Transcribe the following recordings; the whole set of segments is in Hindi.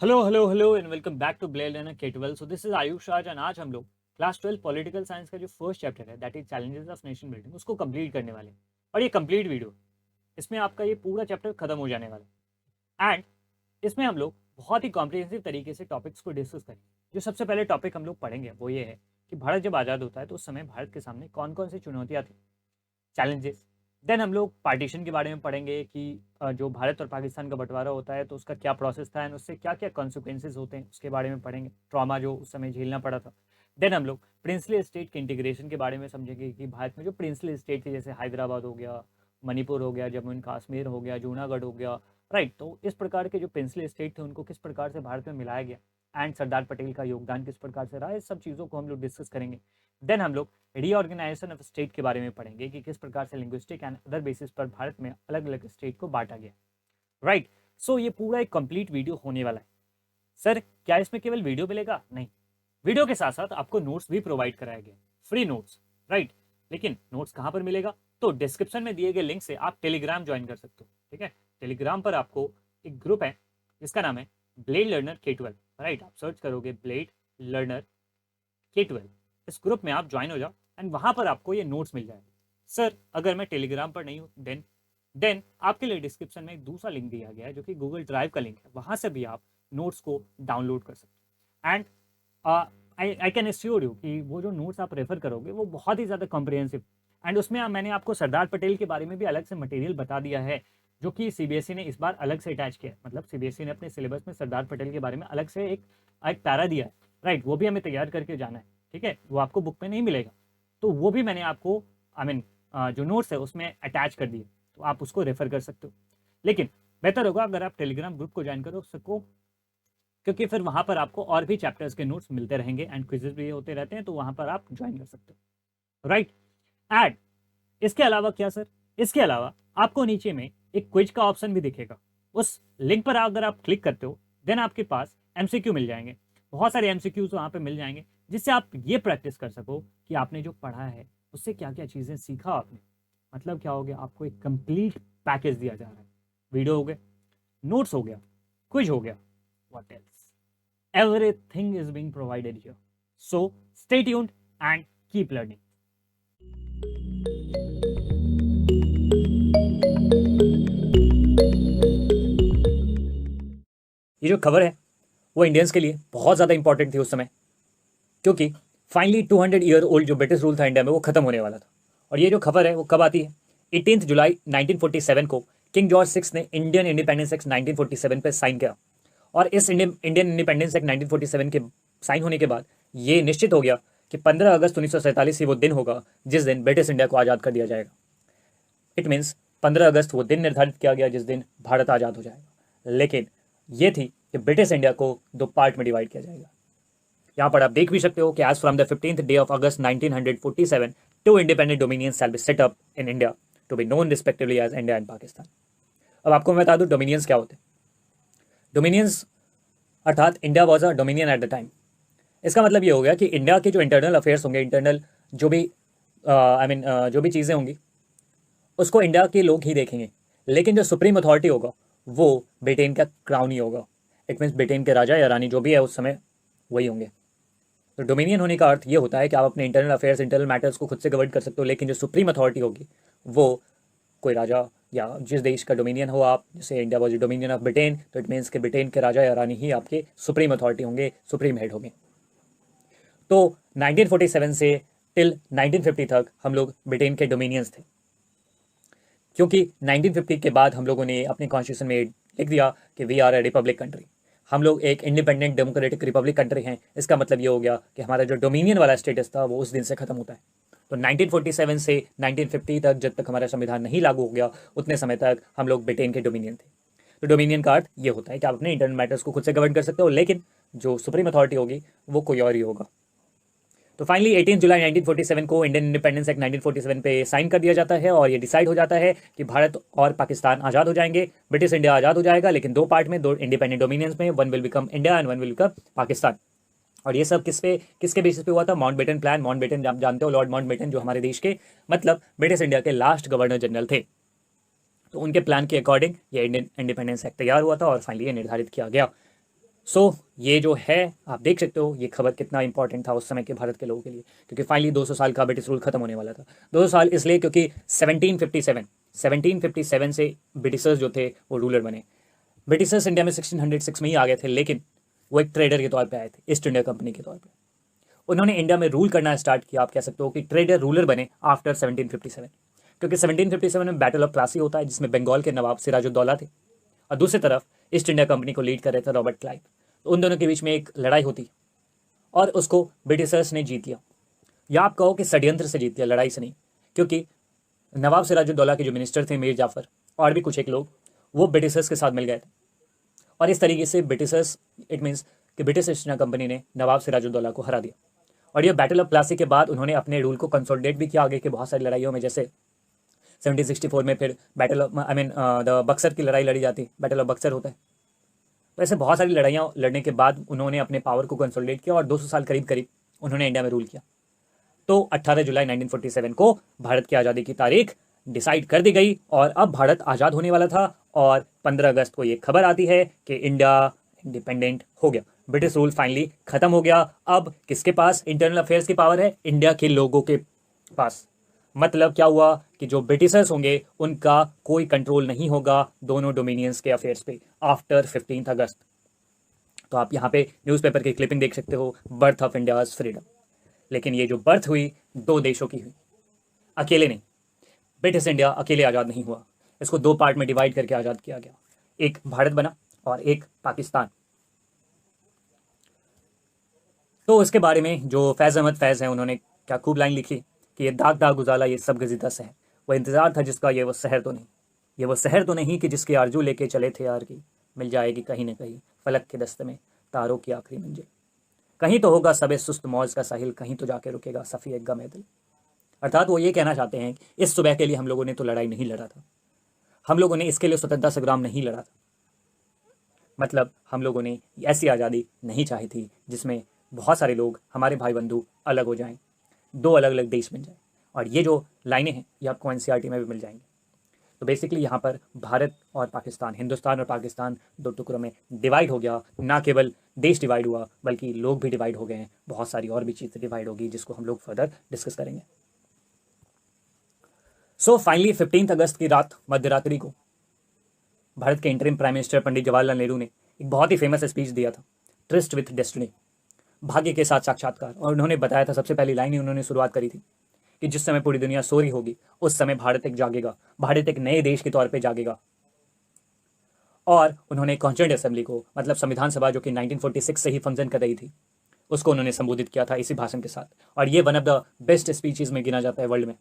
Hello and welcome back to blade learner K12। So this is Ayush Raj and आज हम लोग क्लास 12 पॉलिटिकल साइंस का जो फर्स्ट चैप्टर है that is challenges of nation building उसको कंप्लीट करने वाले हैं। और ये कंप्लीट वीडियो, इसमें आपका ये पूरा चैप्टर खत्म हो जाने वाला है। एंड इसमें हम लोग बहुत ही कॉम्प्रिहेंसिव तरीके से टॉपिक्स को डिस्कस करेंगे। जो सबसे पहले टॉपिक हम लोग पढ़ेंगे वो ये है कि भारत जब आज़ाद होता है तो उस समय भारत के सामने कौन कौन सी चुनौतियाँ थी, चैलेंजेस। देन हम लोग पार्टीशन के बारे में पढ़ेंगे कि जो भारत और पाकिस्तान का बंटवारा होता है तो उसका क्या प्रोसेस था एंड उससे क्या क्या कॉन्सिक्वेंसेज होते हैं उसके बारे में पढ़ेंगे, ट्रॉमा जो उस समय झेलना पड़ा था। देन हम लोग प्रिंसली स्टेट के इंटीग्रेशन के बारे में समझेंगे कि भारत में जो प्रिंसली स्टेट थे जैसे हैदराबाद हो गया, मणिपुर हो गया, जम्मू एंड कश्मीर हो गया, जूनागढ़ हो गया, राइट। तो इस प्रकार के जो प्रिंसली स्टेट थे उनको किस प्रकार से भारत में मिलाया गया एंड सरदार पटेल का योगदान किस प्रकार से रहा, इस सब चीज़ों को हम लोग डिस्कस करेंगे। देन हम लोग रीऑर्गेनाइजेशन ऑफ स्टेट के बारे में पढ़ेंगे कि किस प्रकार से लिंग्विस्टिक एंड अदर बेसिस पर भारत में अलग अलग स्टेट को बांटा गया, राइट। सो ये पूरा एक कंप्लीट वीडियो होने वाला है। सर क्या इसमें केवल वीडियो मिलेगा? नहीं, वीडियो के साथ साथ आपको नोट्स भी प्रोवाइड कराया गया, फ्री नोट्स, राइट। लेकिन नोट्स कहाँ पर मिलेगा? तो डिस्क्रिप्शन में दिए गए लिंक से आप टेलीग्राम ज्वाइन कर सकते हो, ठीक है। टेलीग्राम पर आपको एक ग्रुप है जिसका नाम है ब्लेड लर्नर K12, राइट। आप सर्च करोगे ब्लेड लर्नर K12, इस ग्रुप में आप ज्वाइन हो जाओ एंड वहां पर आपको ये नोट्स मिल जाएगा। सर अगर मैं टेलीग्राम पर नहीं हूँ देन आपके लिए डिस्क्रिप्शन में एक दूसरा लिंक दिया गया है जो कि गूगल ड्राइव का लिंक है, वहां से भी आप नोट्स को डाउनलोड कर सकते हो। And I can assure you कि वो जो नोट्स आप रेफर करोगे वो बहुत ही ज़्यादा कॉम्प्रिहेंसिव। एंड उसमें मैंने आपको सरदार पटेल के बारे में भी अलग से मटेरियल बता दिया है जो कि सीबीएसई ने इस बार अलग से अटैच किया है। मतलब सीबीएसई ने अपने सिलेबस में सरदार पटेल के बारे में अलग से एक पैरा दिया है, राइट। वो भी हमें तैयार करके जाना है, ठीक है। वो आपको बुक में नहीं मिलेगा, तो वो भी मैंने आपको आई मीन जो नोट्स है उसमें अटैच कर दिए, तो आप उसको रेफर कर सकते हो। लेकिन बेहतर होगा अगर आप टेलीग्राम ग्रुप को ज्वाइन करो सको, क्योंकि फिर वहाँ पर आपको और भी चैप्टर्स के नोट्स मिलते रहेंगे एंड क्विजेस भी होते रहते हैं, तो वहाँ पर आप ज्वाइन कर सकते हो, राइट। एड इसके अलावा क्या सर? इसके अलावा आपको नीचे में एक क्विज का ऑप्शन भी दिखेगा। उस लिंक पर अगर आप क्लिक करते हो देन आपके पास एमसीक्यू मिल जाएंगे, बहुत सारे एमसीक्यूज वहाँ पे मिल जाएंगे जिससे आप ये प्रैक्टिस कर सको कि आपने जो पढ़ा है उससे क्या क्या चीज़ें सीखा आपने। मतलब क्या हो गया, आपको एक कंप्लीट पैकेज दिया जा रहा है। वीडियो हो गया, नोट्स हो गया, क्विज हो गया, what else, everything is being provided here. So stay tuned and keep learning. ये जो खबर है वो इंडियंस के लिए बहुत ज़्यादा इंपॉर्टेंट थी उस समय, क्योंकि फाइनली 200 ईयर ओल्ड जो ब्रिटिश रूल था इंडिया में वो खत्म होने वाला था। और ये जो खबर है वो कब आती है? 18 जुलाई 1947 को किंग जॉर्ज सिक्स ने इंडियन इंडिपेंडेंस एक्ट 1947 पे साइन किया। और इस इंडियन इंडिपेंडेंस एक्ट 1947 के साइन होने के बाद ये निश्चित हो गया कि 15 अगस्त 1947 ही वो दिन होगा जिस दिन ब्रिटिश इंडिया को आज़ाद कर दिया जाएगा। इट मीन्स 15 अगस्त वो दिन निर्धारित किया गया जिस दिन भारत आज़ाद हो जाएगा। लेकिन ये थी कि ब्रिटिश इंडिया को दो पार्ट में डिवाइड किया जाएगा। यहाँ पर आप देख भी सकते हो कि as from the 15th day of August 1947 two independent dominions shall be set up in India to be known respectively as India and Pakistan. अब आपको मैं बता दूं डोमिनियंस क्या होते हैं। डोमिनियंस अर्थात India was a dominion at the time. इसका मतलब ये हो गया कि इंडिया के जो इंटरनल अफेयर्स होंगे, इंटरनल जो भी जो भी चीज़ें होंगी उसको इंडिया के लोग ही देखेंगे, लेकिन जो सुप्रीम अथॉरिटी होगा वो ब्रिटेन का क्राउन ही होगा। इट मीन्स ब्रिटेन के राजा या रानी जो भी है उस समय वही होंगे। तो डोमिनियन होने का अर्थ ये होता है कि आप अपने इंटरनल अफेयर्स, इंटरनल मैटर्स को खुद से गवर्न कर सकते हो, लेकिन जो सुप्रीम अथॉरिटी होगी वो कोई राजा या जिस देश का डोमिनियन हो आप, जैसे India was dominion of Britain, तो इट मीन्स कि ब्रिटेन के राजा या रानी ही आपके सुप्रीम अथॉरिटी होंगे, सुप्रीम हेड होंगे। तो 1947 से टिल 1950 तक हम लोग ब्रिटेन के डोमिनियंस थे, क्योंकि 1950 के बाद हम लोगों ने अपने कॉन्स्टिट्यूशन में लिख दिया कि we are a republic country, हम लोग एक इंडिपेंडेंट डेमोक्रेटिक रिपब्लिक कंट्री हैं। इसका मतलब ये हो गया कि हमारा जो डोमिनियन वाला स्टेटस था वो उस दिन से खत्म होता है। तो 1947 से 1950 तक जब तक हमारा संविधान नहीं लागू हो गया उतने समय तक हम लोग ब्रिटेन के डोमिनियन थे। तो डोमिनियन का अर्थ ये होता है कि आप अपने इंटरनल मैटर्स को खुद से गवर्न कर सकते हो, लेकिन जो सुप्रीम अथॉरिटी होगी वो कोई और ही होगा। तो फाइनली 18 जुलाई 1947 को इंडियन इंडिपेंडेंस एक्ट 1947 पे साइन कर दिया जाता है और ये डिसाइड हो जाता है कि भारत और पाकिस्तान आज़ाद हो जाएंगे, ब्रिटिश इंडिया आज़ाद हो जाएगा, लेकिन दो पार्ट में, दो इंडिपेंडेंट डोमिनियंस में, one will become India and one will become Pakistan. और ये सब किसके बेसिस पे हुआ था? Mountbatten plan. माउंटबेटन आप जानते हो, लॉर्ड माउंटबेटन जो हमारे देश के मतलब ब्रिटिश इंडिया के लास्ट गवर्नर जनरल थे। तो उनके प्लान के अकॉर्डिंग ये इंडियन इंडिपेंडेंस एक्ट तैयार हुआ था और फाइनली ये निर्धारित किया गया। ये जो है आप देख सकते हो ये खबर कितना इंपॉर्टेंट था उस समय के भारत के लोगों के लिए, क्योंकि फाइनली 200 साल का ब्रिटिश रूल खत्म होने वाला था। 200 साल इसलिए क्योंकि 1757 से ब्रिटिशर्स जो थे वो रूलर बने। ब्रिटिशर्स इंडिया में 1606 में ही आ गए थे, लेकिन वो एक ट्रेडर के तौर पे आए थे, ईस्ट इंडिया कंपनी के तौर पे। उन्होंने इंडिया में रूल करना स्टार्ट किया, आप कह सकते हो कि ट्रेडर रूलर बने आफ्टर 1757, क्योंकि 1757 में बैटल ऑफ प्लासी होता है जिसमें बंगाल के नवाब सिराजुद्दौला थे और दूसरी तरफ ईस्ट इंडिया कंपनी को लीड कर रहे थे रॉबर्ट क्लाइव। तो उन दोनों के बीच में एक लड़ाई होती और उसको ब्रिटिशर्स ने जीत लिया, या आप कहो कि षड्यंत्र से जीत लिया, लड़ाई से नहीं, क्योंकि नवाब सिराजुद्दौला के जो मिनिस्टर थे मीर जाफर और भी कुछ एक लोग, वो ब्रिटिशर्स के साथ मिल गए थे और इस तरीके से ब्रिटिशर्स, इट मीन्स कि ब्रिटिश ईस्ट इंडिया कंपनी ने नवाब सिराजुद्दौला को हरा दिया। और ये बैटल ऑफ प्लासी के बाद उन्होंने अपने रूल को कंसोलिडेट भी किया आगे के बहुत सारी लड़ाइयों में, जैसे 1764 में फिर बैटल ऑफ द बक्सर की लड़ाई लड़ी जाती, बैटल ऑफ बक्सर होता है। तो ऐसे बहुत सारी लड़ाइयाँ लड़ने के बाद उन्होंने अपने पावर को कंसोलिडेट किया और 200 साल करीब करीब उन्होंने इंडिया में रूल किया। तो 18 जुलाई 1947 को भारत की आज़ादी की तारीख डिसाइड कर दी गई और अब भारत आज़ाद होने वाला था और 15 अगस्त को ये खबर आती है कि इंडिया इंडिपेंडेंट हो गया, ब्रिटिश रूल फाइनली खत्म हो गया। अब किसके पास इंटरनल अफेयर्स की पावर है? इंडिया के लोगों के पास। मतलब क्या हुआ कि जो ब्रिटिशर्स होंगे उनका कोई कंट्रोल नहीं होगा दोनों डोमिनियंस के अफेयर्स पे आफ्टर 15 अगस्त। तो आप यहाँ पे न्यूज़पेपर की क्लिपिंग देख सकते हो, बर्थ ऑफ इंडियाज फ्रीडम। लेकिन ये जो बर्थ हुई दो देशों की हुई, अकेले नहीं। ब्रिटिश इंडिया अकेले आज़ाद नहीं हुआ, इसको दो पार्ट में डिवाइड करके आज़ाद किया गया, एक भारत बना और एक पाकिस्तान। तो इसके बारे में जो फैज़ अहमद फैज़ हैं उन्होंने क्या खूब लाइन लिखी कि ये दाग दाग उजाला ये सब गजीदा शहर, वह इंतज़ार था जिसका ये वो शहर तो नहीं, ये वो शहर तो नहीं कि जिसकी आरजू लेके चले थे यार की, मिल जाएगी कहीं न कहीं फलक के दस्त में तारों की आखिरी मंजिल, कहीं तो होगा सबे सुस्त मौज का साहिल, कहीं तो जाके रुकेगा सफ़ी एक गमे दिल। अर्थात वो ये कहना चाहते हैं कि इस सुबह के लिए हम लोगों ने तो लड़ाई नहीं लड़ा था, हम लोगों ने इसके लिए स्वतंत्रता संग्राम नहीं लड़ा था, मतलब हम लोगों ने ऐसी आज़ादी नहीं चाही थी जिसमें बहुत सारे लोग हमारे भाई बंधु अलग हो जाएं, दो अलग अलग देश बन जाएं। और ये जो लाइनें हैं ये आपको एनसीईआरटी में भी मिल जाएंगी। तो बेसिकली यहाँ पर भारत और पाकिस्तान, हिंदुस्तान और पाकिस्तान दो टुकड़ों में डिवाइड हो गया। ना केवल देश डिवाइड हुआ बल्कि लोग भी डिवाइड हो गए हैं, बहुत सारी और भी चीज़ें डिवाइड होगी जिसको हम लोग फर्दर डिस्कस करेंगे। सो फाइनली 15 अगस्त की रात मध्यरात्रि को भारत के interim prime minister Pandit Jawaharlal Nehru ने एक बहुत ही फेमस स्पीच दिया था, ट्रिस्ट विथ डेस्टिनी, भाग्य के साथ साक्षात्कार। और उन्होंने बताया था, सबसे पहली लाइन ही उन्होंने शुरुआत करी थी कि जिस समय पूरी दुनिया सो रही होगी उस समय भारत एक जागेगा, भारत एक नए देश के तौर पे जागेगा। और उन्होंने कॉन्स्टिट्यूएंट असेंबली को, मतलब संविधान सभा जो कि 1946 से ही फंक्शन कर रही थी, उसको उन्होंने संबोधित किया था इसी भाषण के साथ। और ये one of the best speeches में गिना जाता है वर्ल्ड में,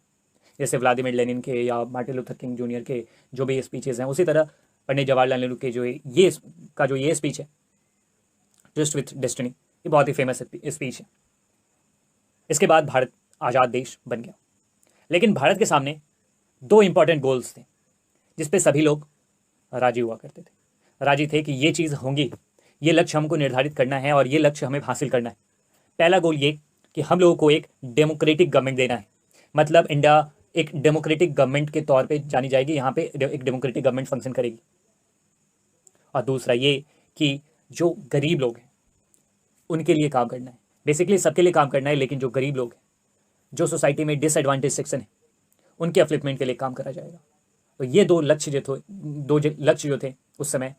जैसे व्लादिमीर लेनिन के या मार्टिन लूथर किंग जूनियर के जो भी स्पीचेस हैं, उसी तरह पंडित जवाहरलाल नेहरू के जो ये स्पीच है ट्रिस्ट विथ डेस्टिनी, ये बहुत ही फेमस स्पीच है। इसके बाद भारत आज़ाद देश बन गया, लेकिन भारत के सामने दो इंपॉर्टेंट गोल्स थे जिस पे सभी लोग राजी हुआ करते थे, राजी थे कि ये चीज़ होंगी, ये लक्ष्य हमको निर्धारित करना है और ये लक्ष्य हमें हासिल करना है। पहला गोल ये कि हम लोगों को एक डेमोक्रेटिक गवर्नमेंट देना है, मतलब इंडिया एक डेमोक्रेटिक गवर्नमेंट के तौर पे जानी जाएगी, यहाँ पे एक डेमोक्रेटिक गवर्नमेंट फंक्शन करेगी। और दूसरा ये कि जो गरीब लोग हैं उनके लिए काम करना है, बेसिकली सबके लिए काम करना है, लेकिन जो गरीब लोग हैं, जो सोसाइटी में डिसएडवांटेज सेक्शन है, उनके अपलिफ्टमेंट के लिए काम करा जाएगा। तो ये दो लक्ष्य जो थे उस समय,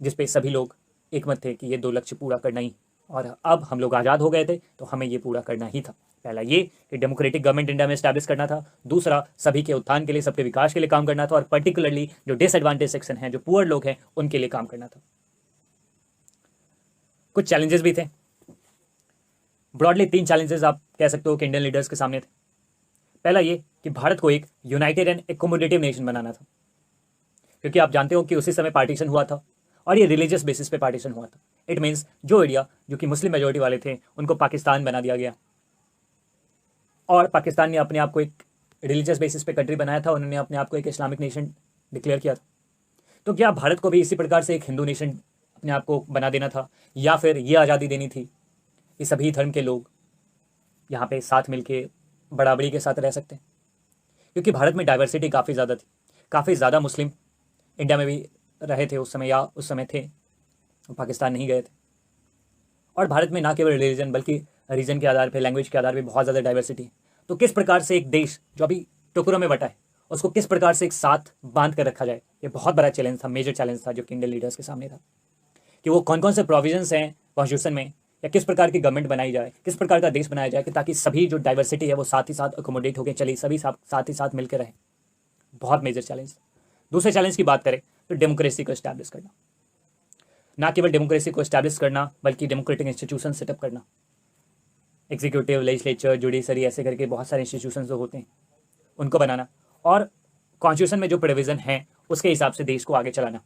जिस पे सभी लोग एकमत थे कि ये दो लक्ष्य पूरा करना ही, और अब हम लोग आज़ाद हो गए थे तो हमें ये पूरा करना ही था। पहला ये कि डेमोक्रेटिक गवर्नमेंट इंडिया में एस्टैब्लिश करना था, दूसरा सभी के उत्थान के लिए, सबके विकास के लिए काम करना था, और पर्टिकुलरली जो डिसएडवांटेज सेक्शन है, जो पुअर लोग हैं, उनके लिए काम करना था। कुछ चैलेंजेस भी थे, ब्रॉडली 3 चैलेंजेस आप कह सकते हो कि इंडियन लीडर्स के सामने थे। पहला ये कि भारत को एक यूनाइटेड एंड एकोमोडेटिव नेशन बनाना था, क्योंकि आप जानते हो कि उसी समय पार्टीशन हुआ था और ये रिलीजियस बेसिस पे पार्टीशन हुआ था। इट मीन्स जो एरिया जो कि मुस्लिम मेजोरिटी वाले थे उनको पाकिस्तान बना दिया गया, और पाकिस्तान ने अपने आप को एक रिलीजियस बेसिस पे कंट्री बनाया था, उन्होंने अपने आप को एक इस्लामिक नेशन डिक्लेयर किया था। तो क्या भारत को भी इसी प्रकार से एक हिंदू नेशन अपने आप को बना देना था, या फिर ये आज़ादी देनी थी कि सभी धर्म के लोग यहाँ पे साथ मिलके बराबरी के साथ रह सकते हैं? क्योंकि भारत में डाइवर्सिटी काफ़ी ज़्यादा थी, काफ़ी ज़्यादा मुस्लिम इंडिया में भी रहे थे उस समय, या उस समय थे, पाकिस्तान नहीं गए थे। और भारत में ना केवल रिलीजन बल्कि रीजन के आधार पर, लैंग्वेज के आधार पर बहुत ज़्यादा डाइवर्सिटी है। तो किस प्रकार से एक देश जो अभी टुकड़ों में बटा है उसको किस प्रकार से एक साथ बांध कर रखा जाए, ये बहुत बड़ा चैलेंज था, मेजर चैलेंज था जो कि इंडियन लीडर्स के सामने था कि वो कौन कौन से प्रोविजंस हैं कॉन्स्टिट्यूशन में, या किस प्रकार की गवर्नमेंट बनाई जाए, किस प्रकार का देश बनाया जाए कि ताकि सभी जो डाइवर्सिटी है वो साथ ही साथ अकोमोडेट होकर चले, सभी साथ ही साथ मिलकर रहें। बहुत मेजर चैलेंज। दूसरे चैलेंज की बात करें तो डेमोक्रेसी को इस्टेब्लिश करना, ना केवल डेमोक्रेसी को इस्टेब्लिश करना बल्कि डेमोक्रेटिक इंस्टीट्यूशन सेटअप करना, एग्जीक्यूटिव, लेजिस्लेचर, जुडिशरी, ऐसे करके बहुत सारे इंस्टीट्यूशन जो होते हैं उनको बनाना, और कॉन्स्टिट्यूशन में जो प्रोविज़न है उसके हिसाब से देश को आगे चलाना।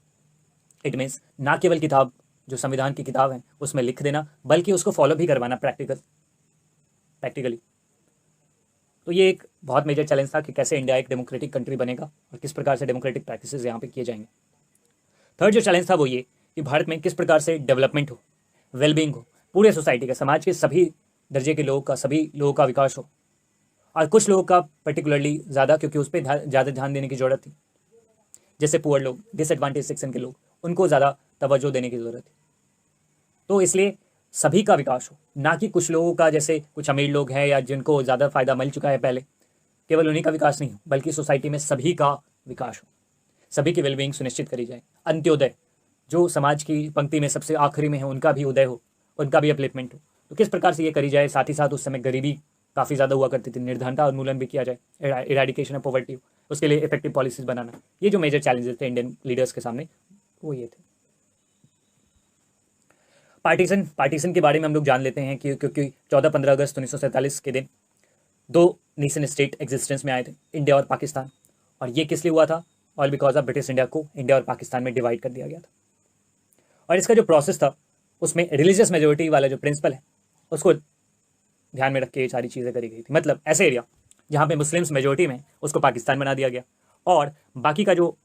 इट मीन्स ना केवल किताब, जो संविधान की किताब है उसमें लिख देना, बल्कि उसको फॉलो भी करवाना प्रैक्टिकली। तो ये एक बहुत मेजर चैलेंज था कि कैसे इंडिया एक डेमोक्रेटिक कंट्री बनेगा और किस प्रकार से डेमोक्रेटिक प्रैक्टिसेस यहाँ पे किए जाएंगे। थर्ड जो चैलेंज था वो ये कि भारत में किस प्रकार से डेवलपमेंट हो, वेलबींग हो, पूरे सोसाइटी का, समाज के सभी दर्जे के लोगों का, सभी लोगों का विकास हो, और कुछ लोगों का पर्टिकुलरली ज़्यादा, क्योंकि उस पर ज़्यादा ध्यान देने की ज़रूरत थी, जैसे पुअर लोग, डिसएडवांटेज सेक्शन के लोग, उनको ज़्यादा तवज्जो देने की ज़रूरत है। तो इसलिए सभी का विकास हो, ना कि कुछ लोगों का, जैसे कुछ अमीर लोग हैं या जिनको ज़्यादा फ़ायदा मिल चुका है पहले, केवल उन्हीं का विकास नहीं हो, बल्कि सोसाइटी में सभी का विकास हो, सभी की वेलबींग सुनिश्चित करी जाए। अंत्योदय, जो समाज की पंक्ति में सबसे आखिरी में है, उनका भी उदय हो, उनका भी अपलिफ्टमेंट हो। तो किस प्रकार से ये करी जाए, साथ ही साथ उस समय गरीबी काफ़ी ज़्यादा हुआ करती थी, निर्धनता उन्मूलन भी किया जाए, इरेडिकेशन ऑफ पॉवर्टी, उसके लिए इफेक्टिव पॉलिसीज बनाना। ये जो मेजर चैलेंजेस थे इंडियन लीडर्स के सामने वो ये थे। पार्टीशन के बारे में हम लोग जान लेते हैं कि क्योंकि 14-15 अगस्त 1947 के दिन दो नेशन स्टेट एग्जिस्टेंस में आए थे, इंडिया और पाकिस्तान। और ये किस लिए हुआ था? All because of British India को इंडिया और पाकिस्तान में डिवाइड कर दिया गया था। और इसका जो प्रोसेस था उसमें रिलीजियस मेजोरिटी वाला जो प्रिंसिपल है उसको ध्यान में रख के ये सारी चीज़ें करी गई थी। मतलब ऐसे एरिया जहाँ पे मुस्लिम्स मेजोरिटी में, उसको पाकिस्तान बना दिया गया और बाकी का जो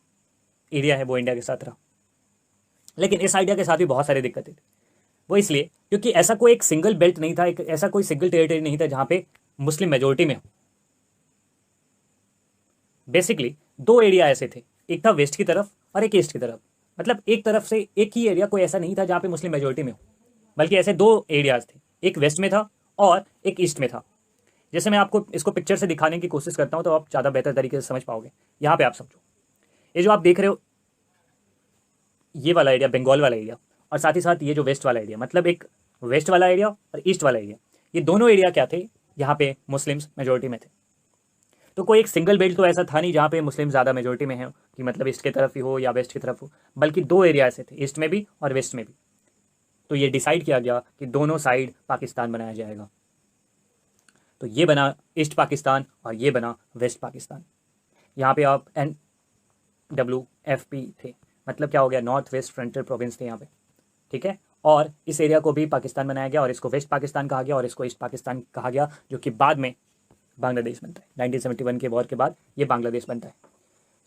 एरिया है वो इंडिया के साथ रहा। लेकिन इस आइडिया के साथ भी बहुत सारी दिक्कतें थी। वो इसलिए क्योंकि ऐसा कोई एक सिंगल बेल्ट नहीं था, एक ऐसा कोई सिंगल टेरिटरी नहीं था जहाँ पे मुस्लिम मेजोरिटी में हो। बेसिकली दो एरिया ऐसे थे, एक था वेस्ट की तरफ और एक ईस्ट की तरफ। मतलब एक तरफ से एक ही एरिया कोई ऐसा नहीं था जहाँ पे मुस्लिम मेजोरिटी में हो, बल्कि ऐसे दो एरियाज थे, एक वेस्ट में था और एक ईस्ट में था। जैसे मैं आपको इसको पिक्चर से दिखाने की कोशिश करता हूँ तो आप ज़्यादा बेहतर तरीके से समझ पाओगे। यहाँ पे आप समझो, ये जो आप देख रहे हो ये वाला एरिया बंगाल वाला एरिया, और साथ ही साथ ये जो वेस्ट वाला एरिया, मतलब एक वेस्ट वाला एरिया और ईस्ट वाला एरिया, ये दोनों एरिया क्या थे, यहाँ पे मुस्लिम्स मेजोरिटी में थे। तो कोई एक सिंगल बेल्ट तो ऐसा था नहीं जहाँ पे मुस्लिम ज़्यादा मेजोरिटी में है कि मतलब ईस्ट की तरफ ही हो या वेस्ट की तरफ हो, बल्कि दो एरिया ऐसे थे, ईस्ट में भी और वेस्ट में भी। तो ये डिसाइड किया गया कि दोनों साइड पाकिस्तान बनाया जाएगा। तो ये बना ईस्ट पाकिस्तान और ये बना वेस्ट पाकिस्तान। यहाँ पे आप NWFP थे, मतलब क्या हो गया, नॉर्थ वेस्ट फ्रंटियर प्रोविंस थे यहाँ पे, ठीक है। और इस एरिया को भी पाकिस्तान बनाया गया और इसको वेस्ट पाकिस्तान कहा गया और इसको ईस्ट पाकिस्तान कहा गया, जो कि बाद में बांग्लादेश बनता है। 1971 के वॉर के बाद ये बांग्लादेश बनता है।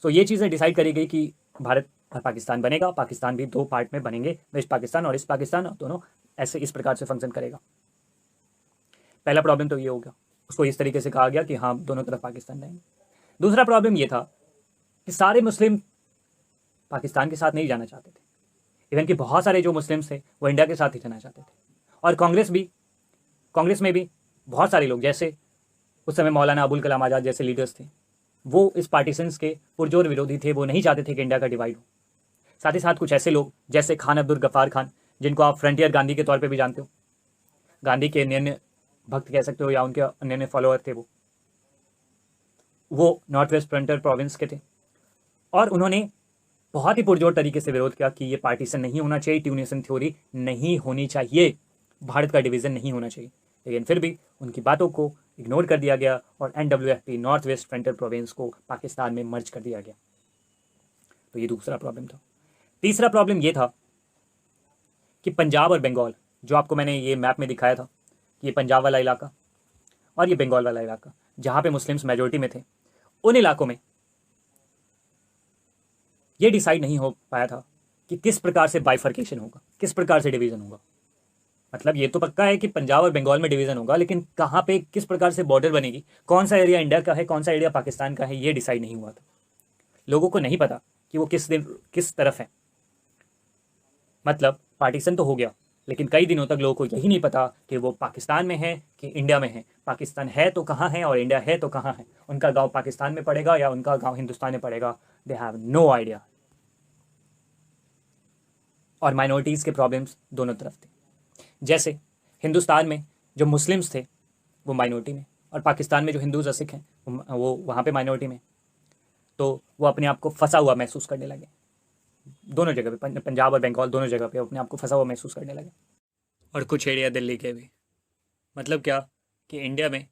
सो ये चीज़ें डिसाइड करी गई कि भारत और पाकिस्तान बनेगा, पाकिस्तान भी दो पार्ट में बनेंगे, वेस्ट पाकिस्तान और ईस्ट पाकिस्तान, दोनों ऐसे इस प्रकार से फंक्शन करेगा। पहला प्रॉब्लम तो ये होगा, उसको इस तरीके से कहा गया कि हाँ दोनों तरफ पाकिस्तान रहेंगे। दूसरा प्रॉब्लम ये था कि सारे मुस्लिम पाकिस्तान के साथ नहीं जाना चाहते थे, इवन कि बहुत सारे जो मुस्लिम्स थे वो इंडिया के साथ ही जाना चाहते थे। और कांग्रेस में भी बहुत सारे लोग, जैसे उस समय मौलाना अबुल कलाम आज़ाद जैसे लीडर्स थे, वो इस पार्टीशंस के पुरजोर विरोधी थे, वो नहीं चाहते थे कि इंडिया का डिवाइड हो। साथ ही साथ कुछ ऐसे लोग जैसे खान अब्दुल गफ्फार खान, जिनको आप फ्रंटियर गांधी के तौर पे भी जानते हो, गांधी के अन्य भक्त कह सकते हो या उनके अन्य फॉलोअर थे, वो नॉर्थ वेस्ट फ्रंटियर प्रोविंस के थे। और उन्होंने बहुत ही पुरजोर तरीके से विरोध किया कि ये पार्टीशन नहीं होना चाहिए, टू नेशन थ्योरी नहीं होनी चाहिए, भारत का डिवीज़न नहीं होना चाहिए। लेकिन फिर भी उनकी बातों को इग्नोर कर दिया गया और NWFP north west frontier province को पाकिस्तान में मर्ज कर दिया गया। तो ये दूसरा प्रॉब्लम था। तीसरा प्रॉब्लम ये था कि पंजाब और बंगाल, जो आपको मैंने ये मैप में दिखाया था कि ये पंजाब वाला इलाका और ये बंगाल वाला इलाका, जहाँ पे मुस्लिम्स मेजोरिटी में थे, उन इलाकों में ये डिसाइड नहीं हो पाया था कि किस प्रकार से बाइफर्केशन होगा, किस प्रकार से डिवीज़न होगा। मतलब ये तो पक्का है कि पंजाब और बंगाल में डिवीज़न होगा, लेकिन कहाँ पे किस प्रकार से बॉर्डर बनेगी, कौन सा एरिया इंडिया का है, कौन सा एरिया पाकिस्तान का है, ये डिसाइड नहीं हुआ था। लोगों को नहीं पता कि वो किस तरफ है। मतलब पार्टीशन तो हो गया, लेकिन कई दिनों तक लोगों को यही नहीं पता कि वो पाकिस्तान में है कि इंडिया में है, पाकिस्तान है तो कहाँ है और इंडिया है तो कहाँ है, उनका गांव पाकिस्तान में पड़ेगा या उनका गांव हिंदुस्तान में पड़ेगा, दे हैव नो आइडिया। और माइनॉरिटीज़ के प्रॉब्लम्स दोनों तरफ थे। जैसे हिंदुस्तान में जो मुस्लिम्स थे वो माइनॉरिटी में, और पाकिस्तान में जो हिंदूज और सिख हैं वो वहाँ पे माइनॉरिटी में, तो वो अपने आप को फंसा हुआ महसूस करने लगे। दोनों जगह पे, पंजाब और बंगाल दोनों जगह पे अपने आप को फंसा हुआ महसूस करने लगे। और कुछ एरिया दिल्ली के भी। मतलब क्या कि इंडिया में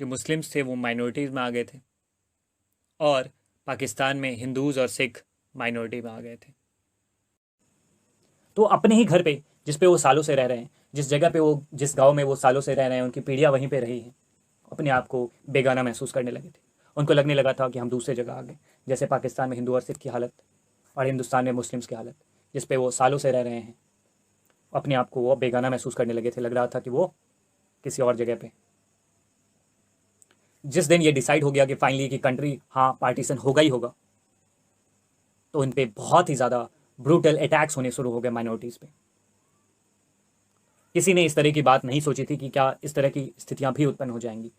जो मुस्लिम्स थे वो माइनॉरिटीज़ में आ गए थे, और पाकिस्तान में हिंदूज़ और सिख माइनॉरिटी में आ गए थे। तो अपने ही घर पे जिस पे वो सालों से रह रहे हैं, जिस जगह पे वो, जिस गांव में वो सालों से रह रहे हैं, उनकी पीढ़ियाँ वहीं पे रही हैं, अपने आप को बेगाना महसूस करने लगे थे। उनको लगने लगा था कि हम दूसरे जगह आ गए। जैसे पाकिस्तान में हिंदू और सिख की हालत, और हिंदुस्तान में मुस्लिम्स की हालत, जिस पे वो सालों से रह रहे हैं, अपने आप को वो बेगाना महसूस करने लगे थे। लग रहा था कि वो किसी और जगह पे। जिस दिन ये डिसाइड हो गया कि फाइनली कि कंट्री हाँ पार्टीशन होगा ही होगा, तो इन पे बहुत ही ज़्यादा ब्रूटल अटैक्स होने शुरू हो गए माइनॉरिटीज़ पे। किसी ने इस तरह की बात नहीं सोची थी कि क्या इस तरह की स्थितियां भी उत्पन्न हो जाएंगी,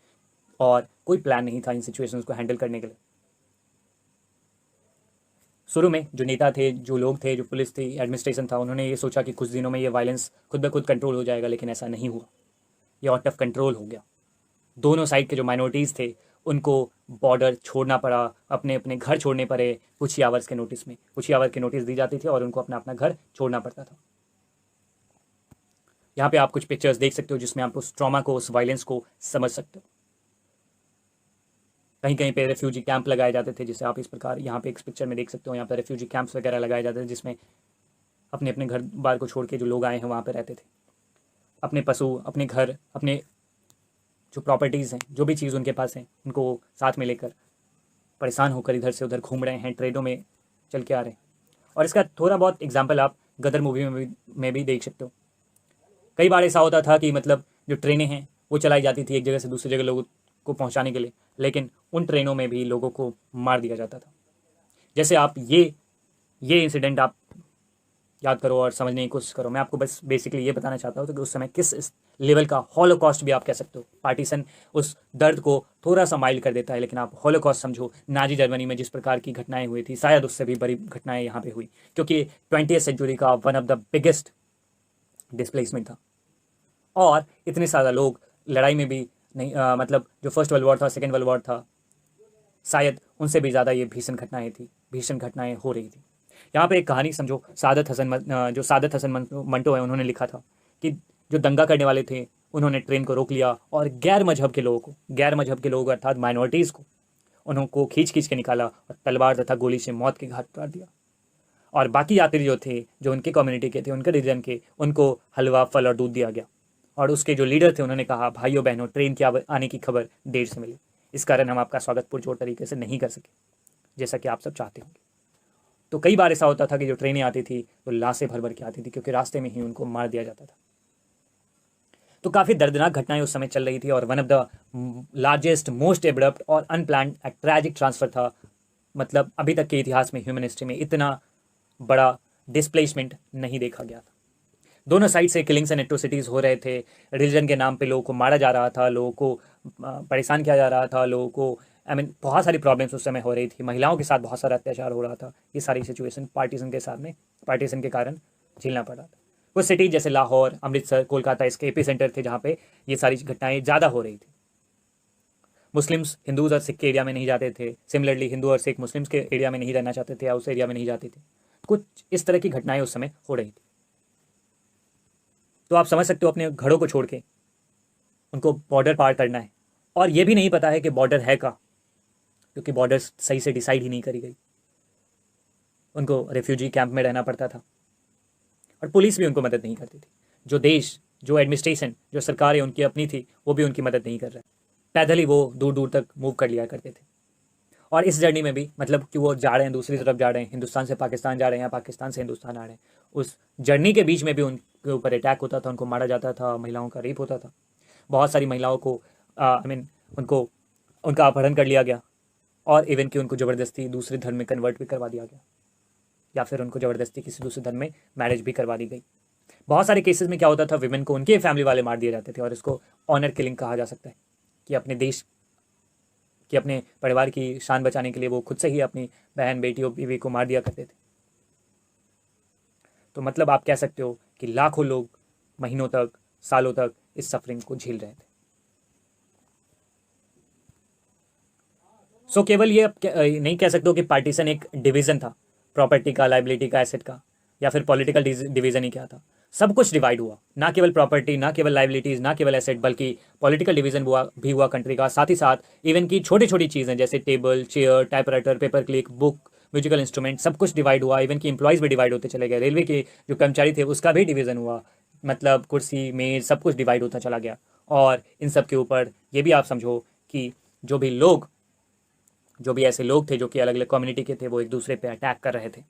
और कोई प्लान नहीं था इन सिचुएशंस को हैंडल करने के लिए। शुरू में जो नेता थे, जो लोग थे, जो पुलिस थी, एडमिनिस्ट्रेशन था, उन्होंने ये सोचा कि कुछ दिनों में ये वायलेंस खुद ब खुद कंट्रोल हो जाएगा, लेकिन ऐसा नहीं हुआ। ये आउट ऑफ कंट्रोल हो गया। दोनों साइड के जो माइनॉरिटीज़ थे उनको बॉर्डर छोड़ना पड़ा, अपने अपने घर छोड़ने पड़े कुछ ही आवर्स के नोटिस में। कुछ ही आवर की नोटिस दी जाती थी और उनको अपना अपना घर छोड़ना पड़ता था। यहाँ पे आप कुछ पिक्चर्स देख सकते हो जिसमें आप उस ट्रॉमा को, उस वायलेंस को समझ सकते हो। कहीं कहीं पे रेफ्यूजी कैंप लगाए जाते थे, जिसे आप इस प्रकार यहाँ पे एक पिक्चर में देख सकते हो। यहाँ पे रेफ्यूजी कैंप्स वगैरह लगाए जाते थे, जिसमें अपने अपने घर बार को छोड़ के जो लोग आए हैं वहाँ पे रहते थे। अपने पशु, अपने घर, अपने जो प्रॉपर्टीज़ हैं, जो भी चीज़ उनके पास हैं, उनको साथ में लेकर परेशान होकर इधर से उधर घूम रहे हैं, ट्रेनों में चल के आ रहे हैं। और इसका थोड़ा बहुत एग्जाम्पल आप गदर मूवी में भी देख सकते हो। कई बार ऐसा होता था कि मतलब जो ट्रेनें हैं वो चलाई जाती थी एक जगह से दूसरी जगह लोगों को पहुंचाने के लिए, लेकिन उन ट्रेनों में भी लोगों को मार दिया जाता था। जैसे आप ये इंसिडेंट आप याद करो और समझने की कोशिश करो। मैं आपको बस बेसिकली ये बताना चाहता हूँ कि उस समय किस लेवल का हॉलोकॉस्ट भी आप कह सकते हो। पार्टीशन उस दर्द को थोड़ा सा माइल्ड कर देता है, लेकिन आप हॉलोकॉस्ट समझो। नाजी जर्मनी में जिस प्रकार की घटनाएं हुई थी, शायद उससे भी बड़ी घटनाएं यहाँ पे हुई, क्योंकि 20th सेंचुरी का one of the biggest displacement था। और इतने सारे लोग लड़ाई में भी नहीं, मतलब जो फर्स्ट वर्ल्ड वॉर था, सेकेंड वर्ल्ड वॉर था, शायद उनसे भी ज़्यादा ये भीषण घटनाएं हो रही थी। यहाँ पे एक कहानी समझो। जो सादत हसन मंटो है, उन्होंने लिखा था कि जो दंगा करने वाले थे उन्होंने ट्रेन को रोक लिया और गैर मजहब के लोगों अर्थात माइनॉरिटीज़ को उनको खींच खींच के निकाला और तलवार तथा गोली से मौत के घाट उतार दिया। और बाकी यात्री जो थे, जो उनके कम्युनिटी के थे, उनके रीजन के, उनको हलवा, फल और दूध दिया गया। और उसके जो लीडर थे उन्होंने कहा, भाइयों बहनों, ट्रेन के आने की खबर देर से मिली, इस कारण हम आपका स्वागत पुरजोर तरीके से नहीं कर सके, जैसा कि आप सब चाहते होंगे। तो कई बार ऐसा होता था कि जो ट्रेनें आती थी तो लाशें भर भर के आती थी, क्योंकि रास्ते में ही उनको मार दिया जाता था। तो काफ़ी दर्दनाक घटनाएं उस समय चल रही थी, और one of the largest, most abrupt और अनप्लान्ड ट्रैजिक ट्रांसफ़र था। मतलब अभी तक के इतिहास में, ह्यूमन हिस्ट्री में इतना बड़ा डिस्प्लेसमेंट नहीं देखा गया था। दोनों साइड से किलिंग्स एंड एट्रोसिटीज़ हो रहे थे। रिलीजन के नाम पे लोगों को मारा जा रहा था, लोगों को परेशान किया जा रहा था, लोगों को बहुत सारी प्रॉब्लम्स उस समय हो रही थी। महिलाओं के साथ बहुत सारा अत्याचार हो रहा था। ये सारी सिचुएशन पार्टीशन के कारण झेलना पड़ा था। कुछ सिटीज जैसे लाहौर, अमृतसर, कोलकाता इसके एपी थे, जहाँ पे ये सारी घटनाएं ज़्यादा हो रही थी। मुस्लिम्स हिंदूज और सिख के एरिया में नहीं जाते थे। सिमिलरली हिंदू और सिख मुस्लिम्स के एरिया में नहीं रहना चाहते थे या उस एरिया में नहीं जाते थे। कुछ इस तरह की घटनाएं उस समय हो रही थी। तो आप समझ सकते हो, अपने घरों को छोड़ के उनको बॉर्डर पार करना है, और ये भी नहीं पता है कि बॉर्डर है का, क्योंकि बॉर्डर सही से डिसाइड ही नहीं करी गई। उनको रेफ्यूजी कैंप में रहना पड़ता था, और पुलिस भी उनको मदद नहीं करती थी। जो देश, जो एडमिनिस्ट्रेशन, जो सरकारें उनकी अपनी थी, वो भी उनकी मदद नहीं कर रहे। पैदल ही वो दूर दूर तक मूव कर लिया करते थे। और इस जर्नी में भी, मतलब कि वो जा रहे हैं, दूसरी तरफ जा रहे हैं, हिंदुस्तान से पाकिस्तान जा रहे हैं या पाकिस्तान से हिंदुस्तान आ रहे हैं, उस जर्नी के बीच में भी उनके ऊपर अटैक होता था, उनको मारा जाता था, महिलाओं का रेप होता था। बहुत सारी महिलाओं को उनको उनका अपहरण कर लिया गया, और इवन कि उनको ज़बरदस्ती दूसरे धर्म में कन्वर्ट भी करवा दिया गया, या फिर उनको ज़बरदस्ती किसी दूसरे धर्म में मैरिज भी करवा दी गई। बहुत सारे केसेस में क्या होता था, विमेन को उनके फैमिली वाले मार दिए जाते थे, और इसको ऑनर किलिंग कहा जा सकता है कि अपने देश कि अपने परिवार की शान बचाने के लिए वो खुद से ही अपनी बहन, बेटी और बीवी को मार दिया करते थे। तो मतलब आप कह सकते हो कि लाखों लोग महीनों तक, सालों तक इस सफरिंग को झेल रहे थे। सो केवल ये नहीं कह सकते हो कि पार्टीशन एक डिवीजन था, प्रॉपर्टी का, लाइबिलिटी का, एसेट का, या फिर पॉलिटिकल डिवीजन ही क्या था। सब कुछ डिवाइड हुआ, ना केवल प्रॉपर्टी, ना केवल लाइबिलिटीज, ना केवल एसेट, बल्कि पॉलिटिकल डिवीजन भी हुआ कंट्री का। साथ ही साथ इवन की छोटी छोटी चीज़ें जैसे table, chair, typewriter, paper click, book, musical instrument, सब कुछ डिवाइड हुआ। इवन की एम्प्लॉयज़ भी डिवाइड होते चले गए। रेलवे के जो कर्मचारी थे उसका भी डिवीज़न हुआ, मतलब कुर्सी, मेज, सब कुछ डिवाइड होता चला गया। और इन सब के ऊपर ये भी आप समझो कि जो भी ऐसे लोग थे जो कि अलग अलग कम्युनिटी के थे, वो एक दूसरे पे अटैक कर रहे थे।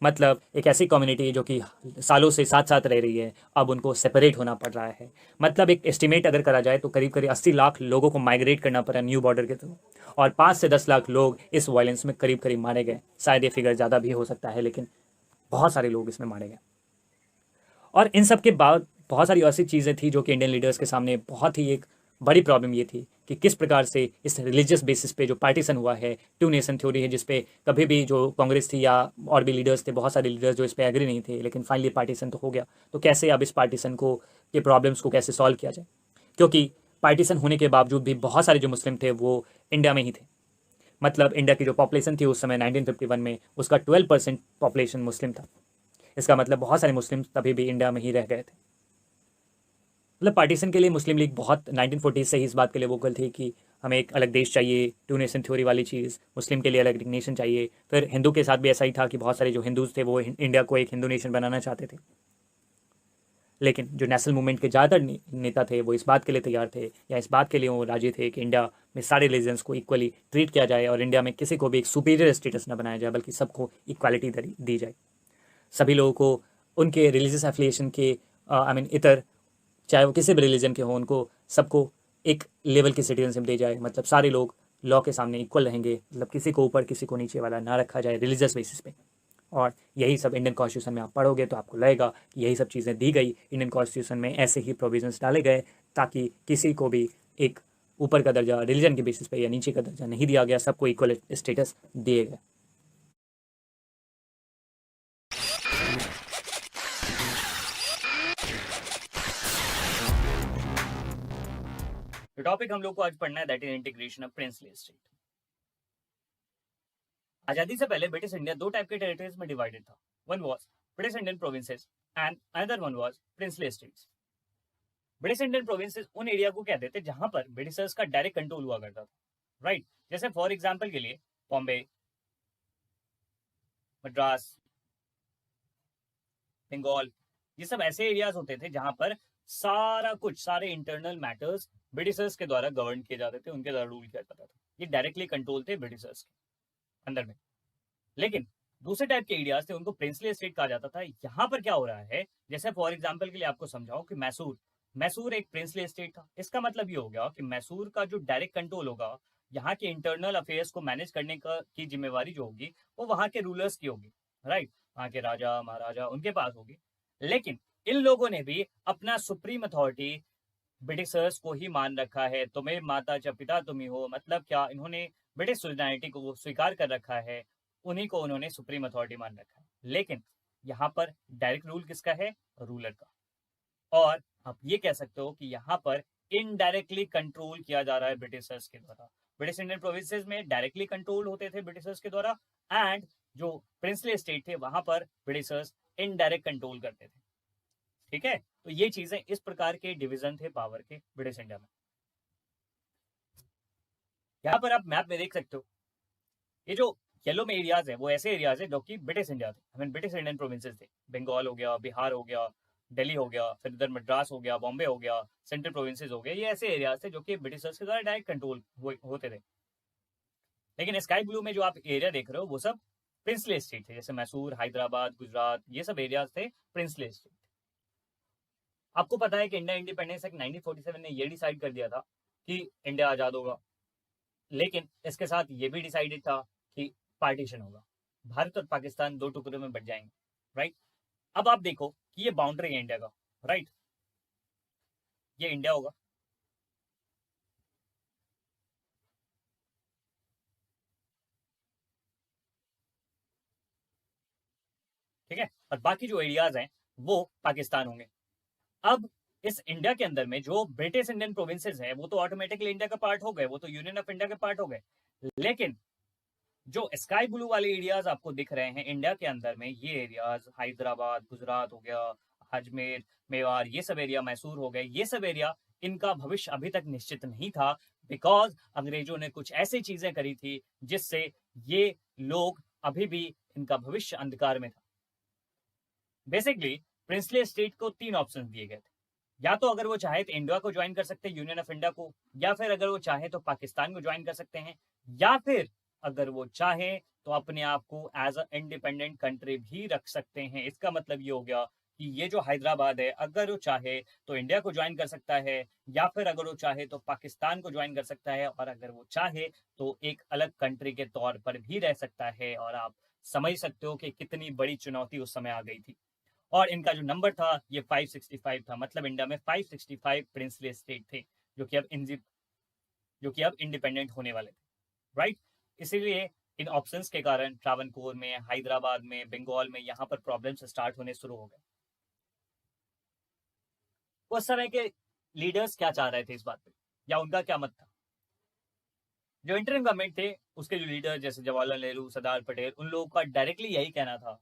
मतलब एक ऐसी कम्युनिटी जो कि सालों से साथ साथ रह रही है, अब उनको सेपरेट होना पड़ रहा है। मतलब एक एस्टिमेट अगर करा जाए तो करीब करीब 80 लाख लोगों को माइग्रेट करना पड़ा न्यू बॉर्डर के थ्रू, और 5 से 10 लाख लोग इस वायलेंस में करीब करीब मारे गए। शायद ये फिगर ज़्यादा भी हो सकता है, लेकिन बहुत सारे लोग इसमें मारे गए। और इन सब के बाद बहुत सारी ऐसी चीज़ें थी जो कि इंडियन लीडर्स के सामने बहुत ही एक बड़ी प्रॉब्लम ये थी कि किस प्रकार से इस रिलीजियस बेसिस पे जो पार्टीशन हुआ है, टू नेशन थ्योरी है, जिसपे कभी भी जो कांग्रेस थी या और भी लीडर्स थे, बहुत सारे लीडर्स जो इस पे एग्री नहीं थे, लेकिन फाइनली पार्टीशन तो हो गया। तो कैसे अब इस पार्टीशन को के प्रॉब्लम्स को कैसे सॉल्व किया जाए, क्योंकि पार्टीशन होने के बावजूद भी बहुत सारे जो मुस्लिम थे वो इंडिया में ही थे। मतलब इंडिया की जो पॉपुलेशन थी उस समय 1951 में, उसका 12% पॉपुलेशन मुस्लिम था। इसका मतलब बहुत सारे मुस्लिम तभी भी इंडिया में ही रह गए थे। मतलब पार्टीशन के लिए मुस्लिम लीग बहुत 1940 से ही इस बात के लिए वोकल थी कि हमें एक अलग देश चाहिए, टू नेशन थ्योरी वाली चीज़, मुस्लिम के लिए अलग नेशन चाहिए। फिर हिंदू के साथ भी ऐसा ही था कि बहुत सारे जो हिंदूज थे वो इंडिया को एक हिंदू नेशन बनाना चाहते थे। लेकिन जो नेशनल मूवमेंट के ज़्यादातर नेता थे वो इस बात के लिए तैयार थे, या इस बात के लिए वो राजी थे कि इंडिया में सारे रिलीजन्स को इक्वली ट्रीट किया जाए, और इंडिया में किसी को भी एक सुपीरियर स्टेटस न बनाया जाए, बल्कि सबको इक्वालिटी दी जाए। सभी लोगों को उनके रिलीजियस एफिलिएशन के आई मीन इतर, चाहे वो किसी भी रिलीजन के हों, उनको सबको एक लेवल की सिटीजनशिप दी जाए। मतलब सारे लोग लॉ के सामने इक्वल रहेंगे, मतलब किसी को ऊपर किसी को नीचे वाला ना रखा जाए रिलीजियस बेसिस पे। और यही सब इंडियन कॉन्स्टिट्यूशन में आप पढ़ोगे तो आपको लगेगा कि यही सब चीज़ें दी गई इंडियन कॉन्स्टिट्यूशन में, ऐसे ही प्रोविजंस डाले गए ताकि किसी को भी एक ऊपर का दर्जा रिलीजन के बेसिस पे या नीचे का दर्जा नहीं दिया गया, सबको इक्वल स्टेटस दिए गए। जो टॉपिक हम लोग को आज पढ़ना है that is integration of princely state. आजादी से पहले ब्रिटिश इंडिया दो टाइप के टेरिटरीज में डिवाइडेड था। One was British Indian provinces and another one was princely states. British Indian provinces उन एरिया को कहते थे जहां पर ब्रिटिशर्स का डायरेक्ट कंट्रोल हुआ करता था, राइट। जैसे फॉर एग्जांपल के लिए बॉम्बे, मद्रास, बंगाल, ये सब ऐसे एरियाज होते थे जहां पर सारा कुछ, सारे इंटरनल मैटर्स ब्रिटिशर्स के द्वारा गवर्न किए जाते थे, उनके द्वारा रूल किया जाता था। ये डायरेक्टली कंट्रोल थे ब्रिटिशर्स के अंदर में। लेकिन दूसरे टाइप के एरियाज थे, उनको प्रिंसली स्टेट कहा जाता था। यहाँ पर क्या हो रहा है, जैसे फॉर एग्जाम्पल के लिए आपको समझाओ कि मैसूर, मैसूर एक प्रिंसली स्टेट था। इसका मतलब ये हो गया कि मैसूर का जो डायरेक्ट कंट्रोल होगा, यहाँ के इंटरनल अफेयर्स को मैनेज करने की जिम्मेवारी जो होगी वो वहाँ के रूलर्स की होगी, राइट। वहाँ के राजा महाराजा उनके पास होगी। लेकिन इन लोगों ने भी अपना सुप्रीम अथॉरिटी ब्रिटिशर्स को ही मान रखा है। तुम्हें माता च पिता तुम ही हो, मतलब क्या, इन्होंने ब्रिटिश सोसाइटी को स्वीकार कर रखा है, उन्हीं को उन्होंने सुप्रीम अथॉरिटी मान रखा है। लेकिन यहाँ पर डायरेक्ट रूल किसका है, रूलर का। और आप ये कह सकते हो कि यहाँ पर इनडायरेक्टली कंट्रोल किया जा रहा है ब्रिटिशर्स के द्वारा। ब्रिटिश इंडियन प्रोविंसेस में डायरेक्टली कंट्रोल होते थे ब्रिटिशर्स के द्वारा, एंड जो प्रिंसली स्टेट थे वहां पर ब्रिटिशर्स इनडायरेक्ट कंट्रोल करते थे। ठीक है, तो ये चीजें, इस प्रकार के डिवीजन थे पावर के ब्रिटिश इंडिया में। यहाँ पर आप मैप में देख सकते हो, ये जो येलो में एरियाज है वो ऐसे एरियाज है जो कि ब्रिटिश इंडिया थे, I mean British Indian provinces थे। बंगाल हो गया, बिहार हो गया, दिल्ली हो गया, फिर इधर मद्रास हो गया, बॉम्बे हो गया, सेंट्रल प्रोविंसेस हो गए। ये ऐसे एरियाज थे जो कि ब्रिटिशर्स के द्वारा डायरेक्ट कंट्रोल होते थे। लेकिन स्काई ब्लू में जो आप एरिया देख रहे हो वो सब प्रिंसली स्टेट थे, जैसे मैसूर, हैदराबाद, गुजरात, ये सब एरियाज थे प्रिंसली स्टेट। आपको पता है कि इंडिया इंडिपेंडेंस एक्ट 1947 ने ये डिसाइड कर दिया था कि इंडिया आजाद होगा, लेकिन इसके साथ ये भी डिसाइडेड था कि पार्टीशन होगा, भारत और पाकिस्तान दो टुकड़ों में बट जाएंगे, राइट। अब आप देखो कि ये बाउंड्री है इंडिया का, राइट, ये इंडिया होगा, ठीक है, और बाकी जो एरियाज हैं वो पाकिस्तान होंगे। अब इस इंडिया के अंदर में जो ब्रिटिश इंडियन प्रोविंसेस हैं वो तो ऑटोमेटिकली इंडिया का पार्ट हो गए, वो तो यूनियन ऑफ इंडिया के पार्ट हो गए, लेकिन जो स्काई ब्लू वाले एरियाज आपको दिख रहे हैं इंडिया के अंदर में, ये एरियाज हैदराबाद, गुजरात हो गया, अजमेर, मेवाड़, ये सब एरिया, मैसूर हो गए, ये सब एरिया, इनका भविष्य अभी तक निश्चित नहीं था, बिकॉज अंग्रेजों ने कुछ ऐसी चीजें करी थी जिससे ये लोग अभी भी, इनका भविष्य अंधकार में था। बेसिकली प्रिंसली स्टेट को 3 ऑप्शन दिए गए थे, या तो अगर वो चाहे तो इंडिया को ज्वाइन कर सकते हैं, यूनियन ऑफ इंडिया को, या फिर अगर वो चाहे तो पाकिस्तान को ज्वाइन कर सकते हैं, या फिर अगर वो चाहे तो अपने आप को एज अ इंडिपेंडेंट कंट्री भी रख सकते हैं। इसका मतलब ये हो गया कि ये जो हैदराबाद है, अगर वो चाहे तो इंडिया को ज्वाइन कर सकता है, या फिर अगर वो चाहे तो पाकिस्तान को ज्वाइन कर सकता है, और अगर वो चाहे तो एक अलग कंट्री के तौर पर भी रह सकता है। और आप समझ सकते हो कि कितनी बड़ी चुनौती उस समय आ गई थी। और इनका जो नंबर था ये 565 था, मतलब इंडिया में 565 प्रिंसली स्टेट थे जो कि अब इंडिपेंडेंट होने वाले थे, राइट। इसीलिए इन ऑप्शंस के कारण ट्रावनकोर में, हैदराबाद में, बंगाल में यहाँ पर प्रॉब्लम्स स्टार्ट होने शुरू हो गए। उस समय के लीडर्स क्या चाह रहे थे इस बात पे, या उनका क्या मत था? जो इंटरिम गवर्नमेंट थे उसके जो लीडर जैसे जवाहरलाल नेहरू, सरदार पटेल, उन लोगों का डायरेक्टली यही कहना था,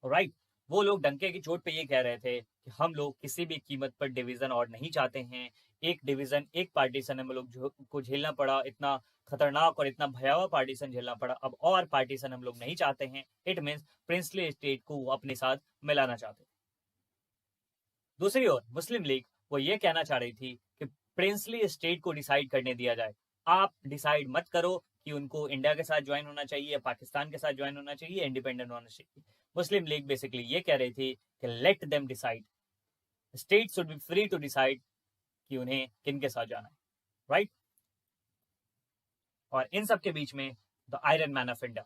राइट। वो लोग डंके की चोट पे ये कह रहे थे कि हम लोग किसी भी कीमत पर डिवीजन और नहीं चाहते हैं। एक डिवीजन, एक पार्टीशन हम लोग को झेलना पड़ा, इतना खतरनाक और इतना भयावह पार्टीशन झेलना पड़ा, अब और पार्टीशन हम लोग नहीं चाहते हैं। इट मीन्स प्रिंसली स्टेट को वो अपने साथ मिलाना चाहते। दूसरी ओर मुस्लिम लीग वो ये कहना चाह रही थी कि प्रिंसली स्टेट को डिसाइड करने दिया जाए, आप डिसाइड मत करो कि उनको इंडिया के साथ ज्वाइन होना चाहिए या पाकिस्तान के साथ ज्वाइन होना चाहिए, इंडिपेंडेंट होना चाहिए। मुस्लिम लीग बेसिकली ये कह रही थी कि let them decide, state should be free to decide कि उन्हें किन के साथ जाना है, राइट। और इन सब के बीच में the iron man of India,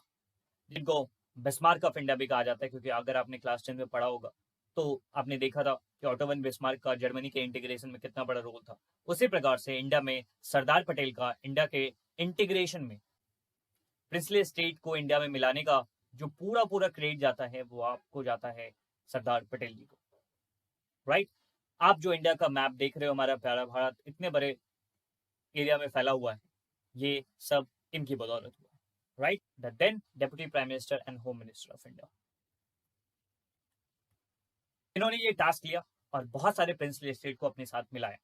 जिनको बिस्मार्क ऑफ इंडिया भी कहा जाता है, क्योंकि अगर आपने क्लास 10 में पढ़ा होगा तो आपने देखा था कि ऑटो वन बिस्मार्क का जर्मनी के इंटीग्रेशन में कितना बड़ा रोल था। उसी प्रकार से इंडिया में सरदार पटेल का इंडिया के इंटीग्रेशन में, प्रिंसली स्टेट को इंडिया में मिलाने का जो पूरा पूरा क्रेडिट जाता है वो आपको जाता है सरदार पटेल जी को, राइट। आप जो इंडिया का मैप देख रहे हो, हमारा प्यारा भारत इतने बड़े एरिया में फैला हुआ है, ये सब इनकी बदौलत हुआ है, right. The then deputy prime minister and home minister of India, इन्होंने ये टास्क लिया और बहुत सारे प्रिंसली स्टेट को अपने साथ मिलाया।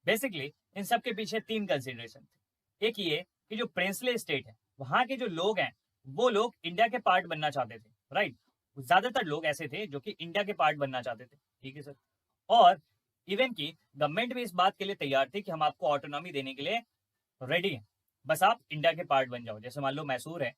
बेसिकली इन सब के पीछे 3 कंसिडरेशन थे। एक ये कि जो प्रिंसली स्टेट है वहां के जो लोग हैं वो लोग इंडिया के पार्ट बनना चाहते थे, राइट। ज्यादातर लोग ऐसे थे जो कि इंडिया के पार्ट बनना चाहते थे, ठीक है सर। और इवन की गवर्नमेंट भी इस बात के लिए तैयार थी कि हम आपको ऑटोनॉमी देने के लिए रेडी हैं, बस आप इंडिया के पार्ट बन जाओ। जैसे मान लो मैसूर है,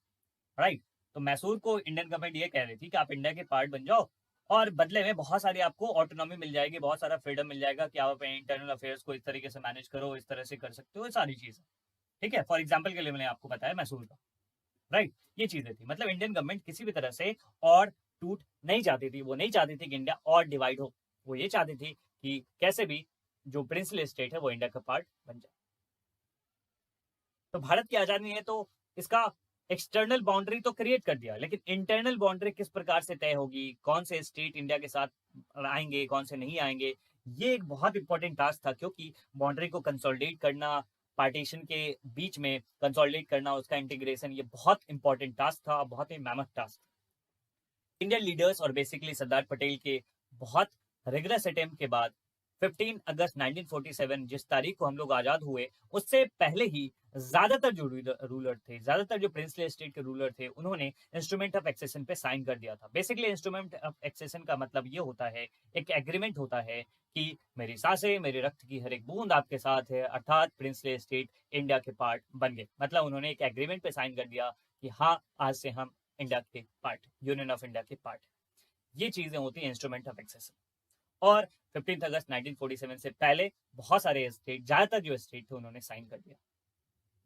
राइट, तो मैसूर को इंडियन गवर्नमेंट ये कह रही थी कि आप इंडिया के पार्ट बन जाओ और बदले में बहुत सारी आपको ऑटोनॉमी मिल जाएगी, बहुत सारा फ्रीडम मिल जाएगा कि आप अपने इंटरनल अफेयर्स को इस तरीके से मैनेज करो, इस तरह से कर सकते हो, ये सारी चीजें, ठीक है। फॉर एग्जाम्पल के लिए मैंने आपको बताया मैसूर का, राइट। ये चीजें थी, मतलब इंडियन गवर्नमेंट किसी भी तरह से और टूट नहीं चाहती थी, वो नहीं चाहती थी कि इंडिया और डिवाइड हो, वो ये चाहती थी कि कैसे भी जो प्रिंसली स्टेट है वो इंडिया का पार्ट बन जाए। तो भारत की आजादी है तो इसका एक्सटर्नल बाउंड्री तो क्रिएट कर दिया, लेकिन इंटरनल बाउंड्री किस प्रकार से तय होगी, कौन से स्टेट इंडिया के साथ आएंगे, कौन से नहीं आएंगे, ये एक बहुत इंपॉर्टेंट टास्क था। क्योंकि बाउंड्री को कंसोलिडेट करना, पार्टीशन के बीच में कंसोलिडेट करना, उसका इंटीग्रेशन, ये बहुत इंपॉर्टेंट टास्क था, बहुत ही मेहनत टास्क। इंडियन लीडर्स और बेसिकली सरदार पटेल के बहुत रिगरस अटेम्प्ट के बाद 15 अगस्त 1947 जिस तारीख को हम लोग आजाद हुए, उससे पहले ही ज्यादातर जो रूलर थे, ज्यादातर जो प्रिंसली स्टेट के रूलर थे, उन्होंने इंस्ट्रूमेंट ऑफ एक्सेशन पे साइन कर दिया था। बेसिकली इंस्ट्रूमेंट ऑफ एक्सेशन का मतलब ये होता है, एक एग्रीमेंट होता है कि मेरी सांसें, मेरे रक्त की हर एक बूंद आपके साथ है, अर्थात प्रिंसली स्टेट इंडिया के पार्ट बन गए। मतलब उन्होंने एक एग्रीमेंट पे साइन कर दिया कि हाँ, आज से हम इंडिया के पार्ट, यूनियन ऑफ इंडिया के पार्ट। ये चीजें होती हैं इंस्ट्रूमेंट ऑफ एक्सेशन। और 15 अगस्त 1947 से पहले बहुत सारे स्टेट, ज्यादातर जो स्टेट थे, उन्होंने साइन कर दिया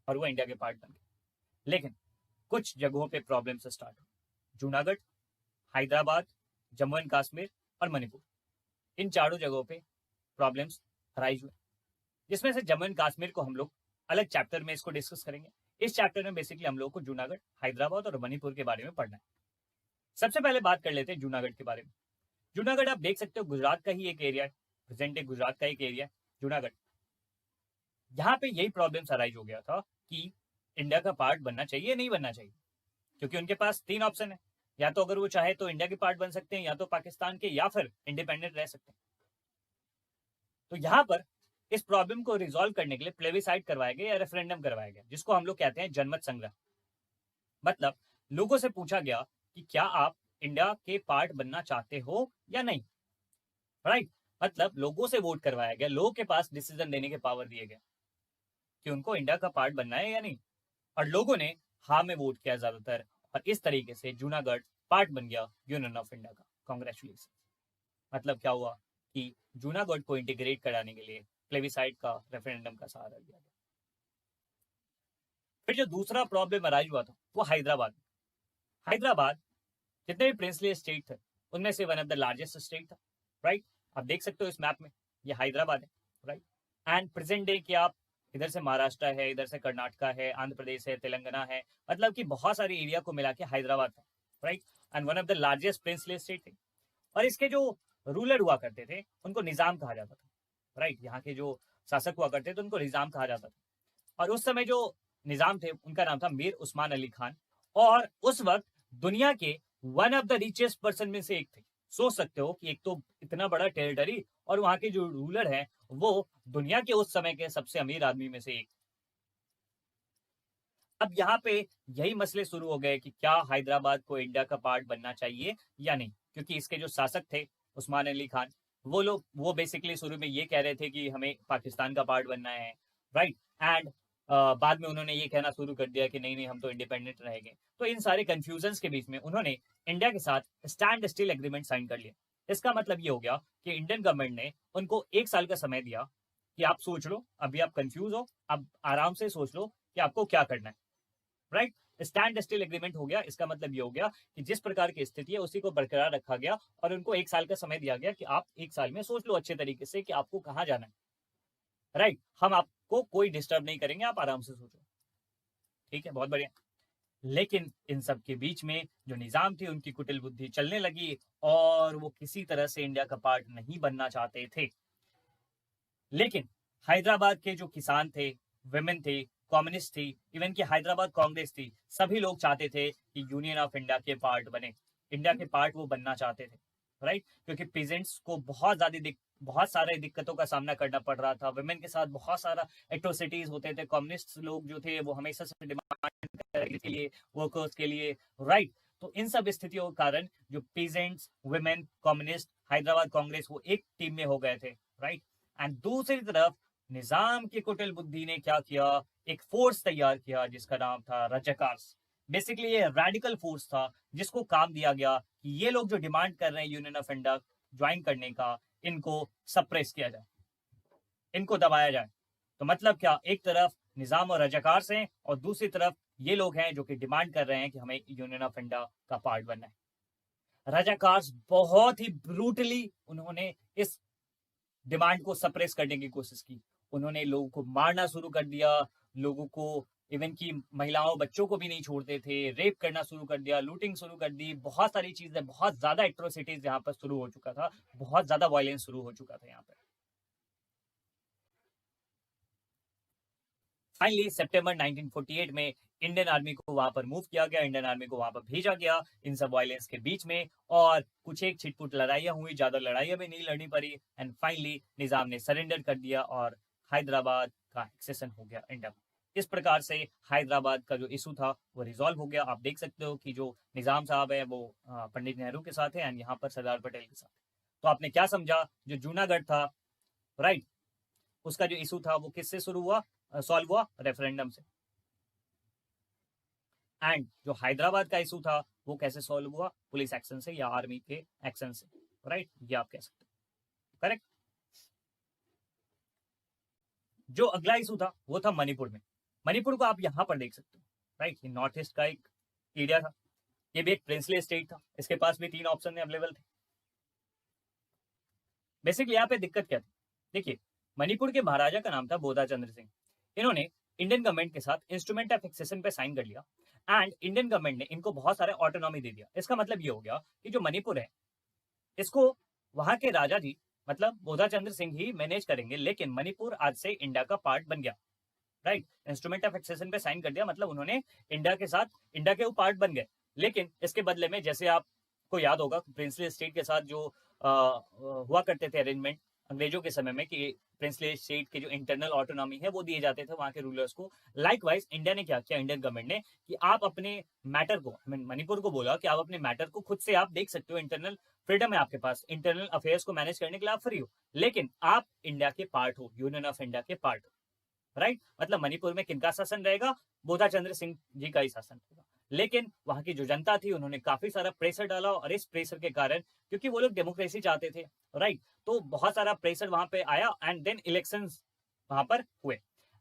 और वो इंडिया के पार्ट बन गए। लेकिन कुछ जगहों पे प्रॉब्लम स्टार्ट हुई, जूनागढ़, हैदराबाद, जम्मू एंड कश्मीर और मणिपुर। इन चारों जगहों पे प्रॉब्लम्स अराइज हुए, जिसमें से जम्मू एंड कश्मीर को हम लोग अलग चैप्टर में इसको डिस्कस करेंगे। इस चैप्टर में बेसिकली हम लोग को जूनागढ़, हैदराबाद और मणिपुर के बारे में पढ़ना है। सबसे पहले बात कर लेते हैं जूनागढ़ के बारे में। जूनागढ़ आप देख सकते हो गुजरात का ही एक एरिया है, प्रेजेंट डे गुजरात का एक एरिया है जूनागढ़। यहाँ पे यही प्रॉब्लम्स अराइज हो गया था कि इंडिया का पार्ट बनना चाहिए नहीं बनना चाहिए, क्योंकि उनके पास 3 ऑप्शन है, या तो अगर वो चाहे तो इंडिया के पार्ट बन सकते हैं, या तो पाकिस्तान के, या फिर इंडिपेंडेंट रह सकते हैं। तो यहाँ पर इस प्रॉब्लम को रिजॉल्व करने के लिए प्लेबिसाइड करवाया गया या रेफरेंडम करवाया गया, जिसको हम लोग कहते हैं जनमत संग्रह। मतलब लोगों से पूछा गया कि क्या आप इंडिया के पार्ट बनना चाहते हो या नहीं, राइट। मतलब लोगों से वोट करवाया गया, लोगों के पास डिसीजन देने के पावर दिए गए कि उनको इंडिया का पार्ट बनना है या नहीं, और लोगों ने हाँ में वोट किया ज्यादातर, और इस तरीके से जूनागढ़ पार्ट बन गया यूनियन ऑफ इंडिया का। कांग्रेचुलेशन। मतलब क्या हुआ कि जूनागढ़ को इंटीग्रेट कराने के लिए प्लेबिसाइड का, रेफरेंडम का सहारा लिया गया। फिर जो दूसरा प्रॉब्लम अराइज हुआ था वो हैदराबाद। हैदराबाद जितने भी प्रिंसली स्टेट थे उनमें से one of the largest state था, राइट। आप देख सकते हो इस मैप में ये हैदराबाद है, राइट। एंड प्रेजेंट डे की आप इधर से महाराष्ट्र है, इधर से कर्नाटका है, आंध्र प्रदेश है, तेलंगाना है, मतलब कि बहुत सारे एरिया को मिला के हैदराबाद था, right. And one of the largest princely state थे। और इसके जो रूलर हुआ करते थे उनको निजाम कहा जाता था, राइट। यहाँ के जो शासक हुआ करते थे उनको निजाम कहा जाता था। और उस समय जो निजाम थे उनका नाम था मीर उस्मान अली खान, और उस वक्त दुनिया के one of the richest person में से एक थे। सोच सकते हो कि एक तो इतना बड़ा टेरिटरी, और वहां के जो रूलर हैं वो दुनिया के उस समय के सबसे अमीर आदमी में से एक। अब यहाँ पे यही मसले शुरू हो गए कि क्या हैदराबाद को इंडिया का पार्ट बनना चाहिए या नहीं, क्योंकि इसके जो शासक थे उस्मान अली खान, वो बेसिकली शुरू में ये कह रहे थे कि हमें पाकिस्तान का पार्ट बनना है, राइट। एंड बाद में उन्होंने ये कहना शुरू कर दिया कि नहीं नहीं हम तो इंडिपेंडेंट रहेंगे। तो इन सारे कंफ्यूजन्स के बीच में उन्होंने इंडिया के साथ स्टैंड स्टिल एग्रीमेंट साइन कर लिया। इसका मतलब ये हो गया कि इंडियन गवर्नमेंट ने उनको 1 साल का समय दिया कि आप सोच लो, अभी आप कंफ्यूज हो, अब आराम से सोच लो कि आपको क्या करना है, राइट। स्टैंड स्टिल एग्रीमेंट हो गया। इसका मतलब ये हो गया कि जिस प्रकार की स्थिति है उसी को बरकरार रखा गया, और उनको 1 साल का समय दिया गया कि आप 1 साल में सोच लो अच्छे तरीके से कि आपको कहाँ जाना है, राइट। हम आपको कोई डिस्टर्ब नहीं करेंगे, आप आराम से सोचो, ठीक है, बहुत बढ़िया। लेकिन इन सब के बीच में जो निजाम थे उनकी कुटिल बुद्धि चलने लगी, और वो किसी तरह से इंडिया का पार्ट नहीं बनना चाहते थे। लेकिन हैदराबाद के जो किसान थे, वुमेन थे, कम्युनिस्ट थी, इवन की हैदराबाद कांग्रेस थी, सभी लोग चाहते थे कि यूनियन ऑफ इंडिया के पार्ट बने, इंडिया के पार्ट वो बनना चाहते थे, राइट। क्योंकि पीजेंट्स को बहुत सारे दिक्कतों का सामना करना पड़ रहा था, वुमेन के साथ बहुत सारा एट्रोसिटीज होते थे, कम्युनिस्ट लोग जो थे वो हमेशा से डिमांड के लिए, वर्कर्स के लिए, राइट। तो इन सब स्थितियों के कारण जो peasants, women, communist, Hyderabad Congress वो एक टीम में हो गए थे, राइट। एंड दूसरी तरफ निजाम की कुटिल बुद्धि ने क्या किया, एक फोर्स तैयार किया जिसका नाम था रजाकार्स। बेसिकली ये रेडिकल फोर्स था जिसको काम दिया गया कि ये लोग जो डिमांड कर रहे हैं यूनियन ऑफ इंडिया ज्वाइन करने का, इनको सप्रेस किया जाए, इनको दबाया जाए। तो मतलब क्या, एक तरफ निजाम और रजाकार हैं, और दूसरी तरफ ये लोग हैं जो कि डिमांड कर रहे हैं कि हमें यूनियन ऑफ इंडिया का पार्ट बनना है। रजाकार बहुत ही ब्रूटली उन्होंने इस डिमांड को सप्रेस करने की कोशिश की। उन्होंने लोगों को मारना शुरू कर दिया, लोगों को, इवन की महिलाओं बच्चों को भी नहीं छोड़ते थे, रेप करना शुरू कर दिया, लूटिंग शुरू कर दी, बहुत सारी चीजें, बहुत ज्यादा एट्रोसिटीज यहाँ पर शुरू हो चुका था, बहुत ज्यादा वायलेंस शुरू हो चुका था यहाँ पर। फाइनली सितंबर 1948 में इंडियन आर्मी को वहां पर मूव किया गया, इंडियन आर्मी को वहां पर भेजा गया इन सब वायलेंस के बीच में, और कुछ एक छिटपुट लड़ाइयां हुई, ज्यादा लड़ाइयां भी नहीं लड़नी पड़ी, एंड फाइनली निजाम ने सरेंडर कर दिया और हैदराबाद का एक्सेशन हो गया इंडिया में। इस प्रकार से हैदराबाद का जो इशू था वो रिजॉल्व हो गया। आप देख सकते हो कि जो निजाम साहब है वो पंडित नेहरू के साथ है, एंड यहाँ पर सरदार पटेल के साथ। तो आपने क्या समझा, जो जूनागढ़ था, राइट, उसका जो इशू था वो किससे शुरू हुआ, सॉल्व हुआ, रेफरेंडम से। एंड जो हैदराबाद का इशू था वो कैसे सॉल्व हुआ, पुलिस एक्शन से या आर्मी के एक्शन से, राइट, ये आप कह सकते हो, करेक्ट। जो अगला इशू था वो था मणिपुर में। मणिपुर को आप यहां पर देख सकते हो, राइट, ये नॉर्थ ईस्ट का एक एरिया था, ये भी एक प्रिंसली स्टेट था, इसके पास भी 3 ऑप्शन अवेलेबल थे। बेसिकली यहाँ पे दिक्कत क्या थी, देखिए मणिपुर के महाराजा का नाम था बोधा चंद्र सिंह। इन्होंने इंडियन गवर्नमेंट के साथ इंस्ट्रूमेंट ऑफ एक्सेशन पे साइन कर लिया एंड इंडियन गवर्नमेंट ने इनको बहुत सारे ऑटोनॉमी दे दिया। इसका मतलब ये हो गया कि जो मणिपुर है इसको वहां के राजा जी मतलब बोधा चंद्र सिंह ही मैनेज करेंगे, लेकिन मणिपुर आज से इंडिया का पार्ट बन गया। राइट, इंस्ट्रूमेंट ऑफ एक्सेशन पे साइन कर दिया, मतलब उन्होंने इंडिया के साथ इंडिया के वो पार्ट बन गए। लेकिन इसके बदले में जैसे आपको याद होगा प्रिंसली स्टेट के साथ जो हुआ करते थे अरेंजमेंट अंग्रेजों के समय में कि प्रिंसली स्टेट के जो इंटरनल ऑटोनॉमी है वो दिए जाते थे वहां के रूलर्स को। लाइकवाइज इंडिया ने क्या किया, इंडियन गवर्नमेंट ने, कि आप अपने मैटर को मणिपुर को बोला कि आप अपने मैटर को खुद से आप देख सकते हो, इंटरनल फ्रीडम है आपके पास, इंटरनल अफेयर्स को मैनेज करने के लिए आप फ्री हो, लेकिन आप इंडिया के पार्ट हो, यूनियन ऑफ इंडिया के पार्ट हो। राइट, मतलब मणिपुर में किनका शासन रहेगा, बोधा चंद्र सिंह जी का ही शासन रहेगा। लेकिन वहां की जो जनता थी उन्होंने काफी सारा प्रेशर डाला और इस प्रेशर के कारण, क्योंकि वो लोग डेमोक्रेसी चाहते थे, राइट, तो बहुत सारा प्रेशर वहां पे आया एंड देन इलेक्शंस वहां पर हुए।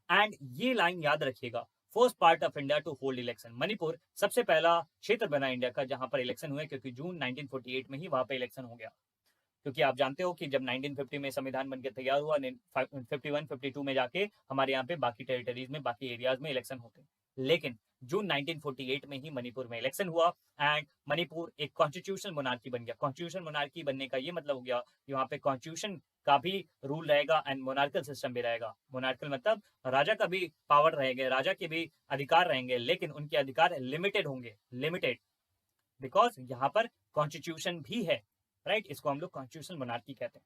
एंड ये लाइन याद रखिएगा, first part of India to hold election, Manipur सबसे पहला क्षेत्र बना इंडिया का जहां पर इलेक्शन हुए, क्योंकि जून 1948 में ही वहां पे इलेक्शन हो गया। क्योंकि आप जानते हो कि जब 1950 में संविधान बनकर तैयार हुआ, 51-52 में जाके हमारे यहाँ पे बाकी टेरिटरीज में, बाकी एरियाज में इलेक्शन होते हैं, लेकिन जून 1948 में ही मणिपुर में इलेक्शन हुआ एंड मणिपुर एक कॉन्स्टिट्यूशनल मोनार्की बन गया। कॉन्स्टिट्यूशन मोनार्की बनने का ये मतलब हो गया कि वहाँ पे कॉन्स्टिट्यूशन का भी रूल रहेगा एंड मोनार्कल सिस्टम भी रहेगा। मोनार्कल मतलब राजा का भी पावर रहेगा, राजा के भी अधिकार रहेंगे, लेकिन उनके अधिकार लिमिटेड होंगे, लिमिटेड, बिकॉज यहाँ पर कॉन्स्टिट्यूशन भी है। राइट, इसको हम लोग कॉन्स्टिट्यूशनल मोनार्की कहते हैं।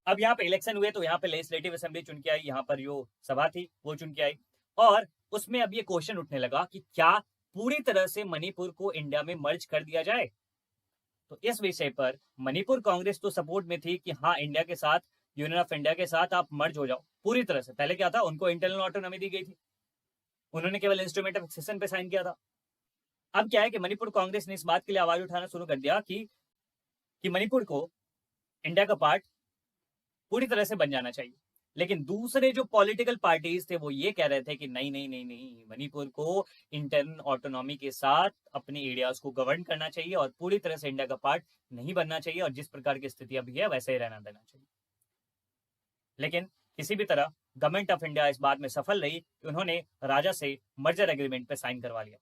अब यहाँ पे इलेक्शन हुए तो यहाँ पे लेजिस्लेटिव असेंबली चुन के आई, यहाँ पर जो सभा थी वो चुन के आई, और उसमें अब ये क्वेश्चन उठने लगा कि क्या पूरी तरह से मणिपुर को इंडिया में मर्ज कर दिया जाए। तो इस विषय पर मणिपुर कांग्रेस तो सपोर्ट में थी कि हाँ इंडिया के साथ, यूनियन ऑफ इंडिया के साथ आप मर्ज हो जाओ पूरी तरह से। पहले क्या था, उनको इंटरनल ऑटोनॉमी दी गई थी, उन्होंने केवल इंस्ट्रूमेंट ऑफ एक्सेशन पे साइन किया था। अब क्या है कि मणिपुर कांग्रेस ने इस बात के लिए आवाज उठाना शुरू कर दिया कि मणिपुर को इंडिया का पार्ट पूरी तरह से बन जाना चाहिए। लेकिन दूसरे जो पॉलिटिकल पार्टीज थे वो ये कह रहे थे कि नहीं नहीं नहीं नहीं, मणिपुर को इंटरनल ऑटोनॉमी के साथ अपने एरियाज को गवर्न करना चाहिए और पूरी तरह से इंडिया का पार्ट नहीं बनना चाहिए, और जिस प्रकार की स्थिति अभी है वैसे ही रहना देना चाहिए। लेकिन किसी भी तरह गवर्नमेंट ऑफ इंडिया इस बात में सफल रही कि उन्होंने राजा से मर्जर एग्रीमेंट पे साइन करवा लिया।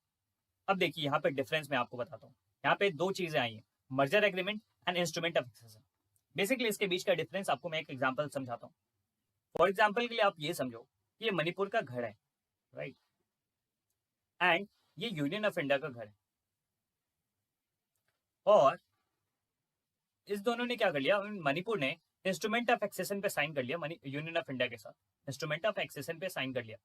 अब देखिए यहाँ पे डिफरेंस मैं आपको बताता हूँ, यहाँ पे दो चीजें आई हैं, merger agreement and instrument of accession. Basically इसके बीच का डिफरेंस आपको मैं एक एग्जांपल समझाता हूँ। फॉर एग्जांपल के लिए आप ये समझो कि ये मणिपुर का घर है, राइट, एंड ये यूनियन ऑफ इंडिया का घर है, और इस दोनों ने क्या कर लिया, मणिपुर ने इंस्ट्रूमेंट ऑफ एक्सेशन पे साइन कर लिया यूनियन ऑफ इंडिया के साथ, इंस्ट्रूमेंट ऑफ एक्सेशन पे साइन कर लिया।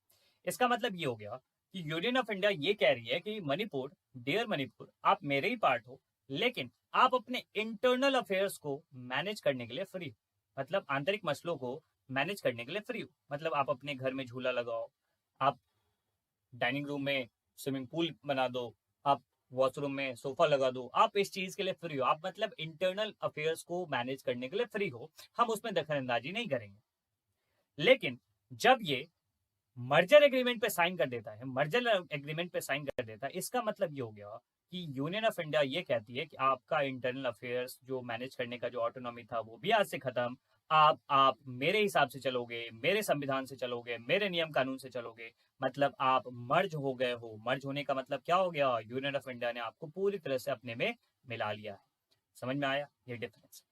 इसका मतलब ये हो गया कि यूनियन ऑफ इंडिया ये कह रही है कि मणिपुर, डियर मणिपुर, आप मेरे ही पार्ट हो, लेकिन आप अपने इंटरनल अफेयर्स को मैनेज करने के लिए फ्री हो, मतलब आंतरिक मसलों को मैनेज करने के लिए फ्री हो। मतलब आप अपने घर में झूला लगाओ, आप डाइनिंग रूम में स्विमिंग पूल बना दो, आप वॉशरूम में सोफा लगा दो, आप इस चीज के लिए फ्री हो, आप मतलब इंटरनल अफेयर्स को मैनेज करने के लिए फ्री हो, हम उसमें दखल अंदाजी नहीं करेंगे। लेकिन जब ये मर्जर एग्रीमेंट पे साइन कर देता है, मर्जर एग्रीमेंट पे साइन कर देता है, इसका मतलब ये हो गया कि यूनियन ऑफ इंडिया ये कहती है कि आपका इंटरनल अफेयर्स जो मैनेज करने का जो ऑटोनॉमी था वो भी आज से खत्म, आप मेरे हिसाब से चलोगे, मेरे संविधान से चलोगे, मेरे नियम कानून से चलोगे, मतलब आप मर्ज हो गए हो। मर्ज होने का मतलब क्या हो गया, यूनियन ऑफ इंडिया ने आपको पूरी तरह से अपने में मिला लिया है। समझ में आया ये डिफरेंस।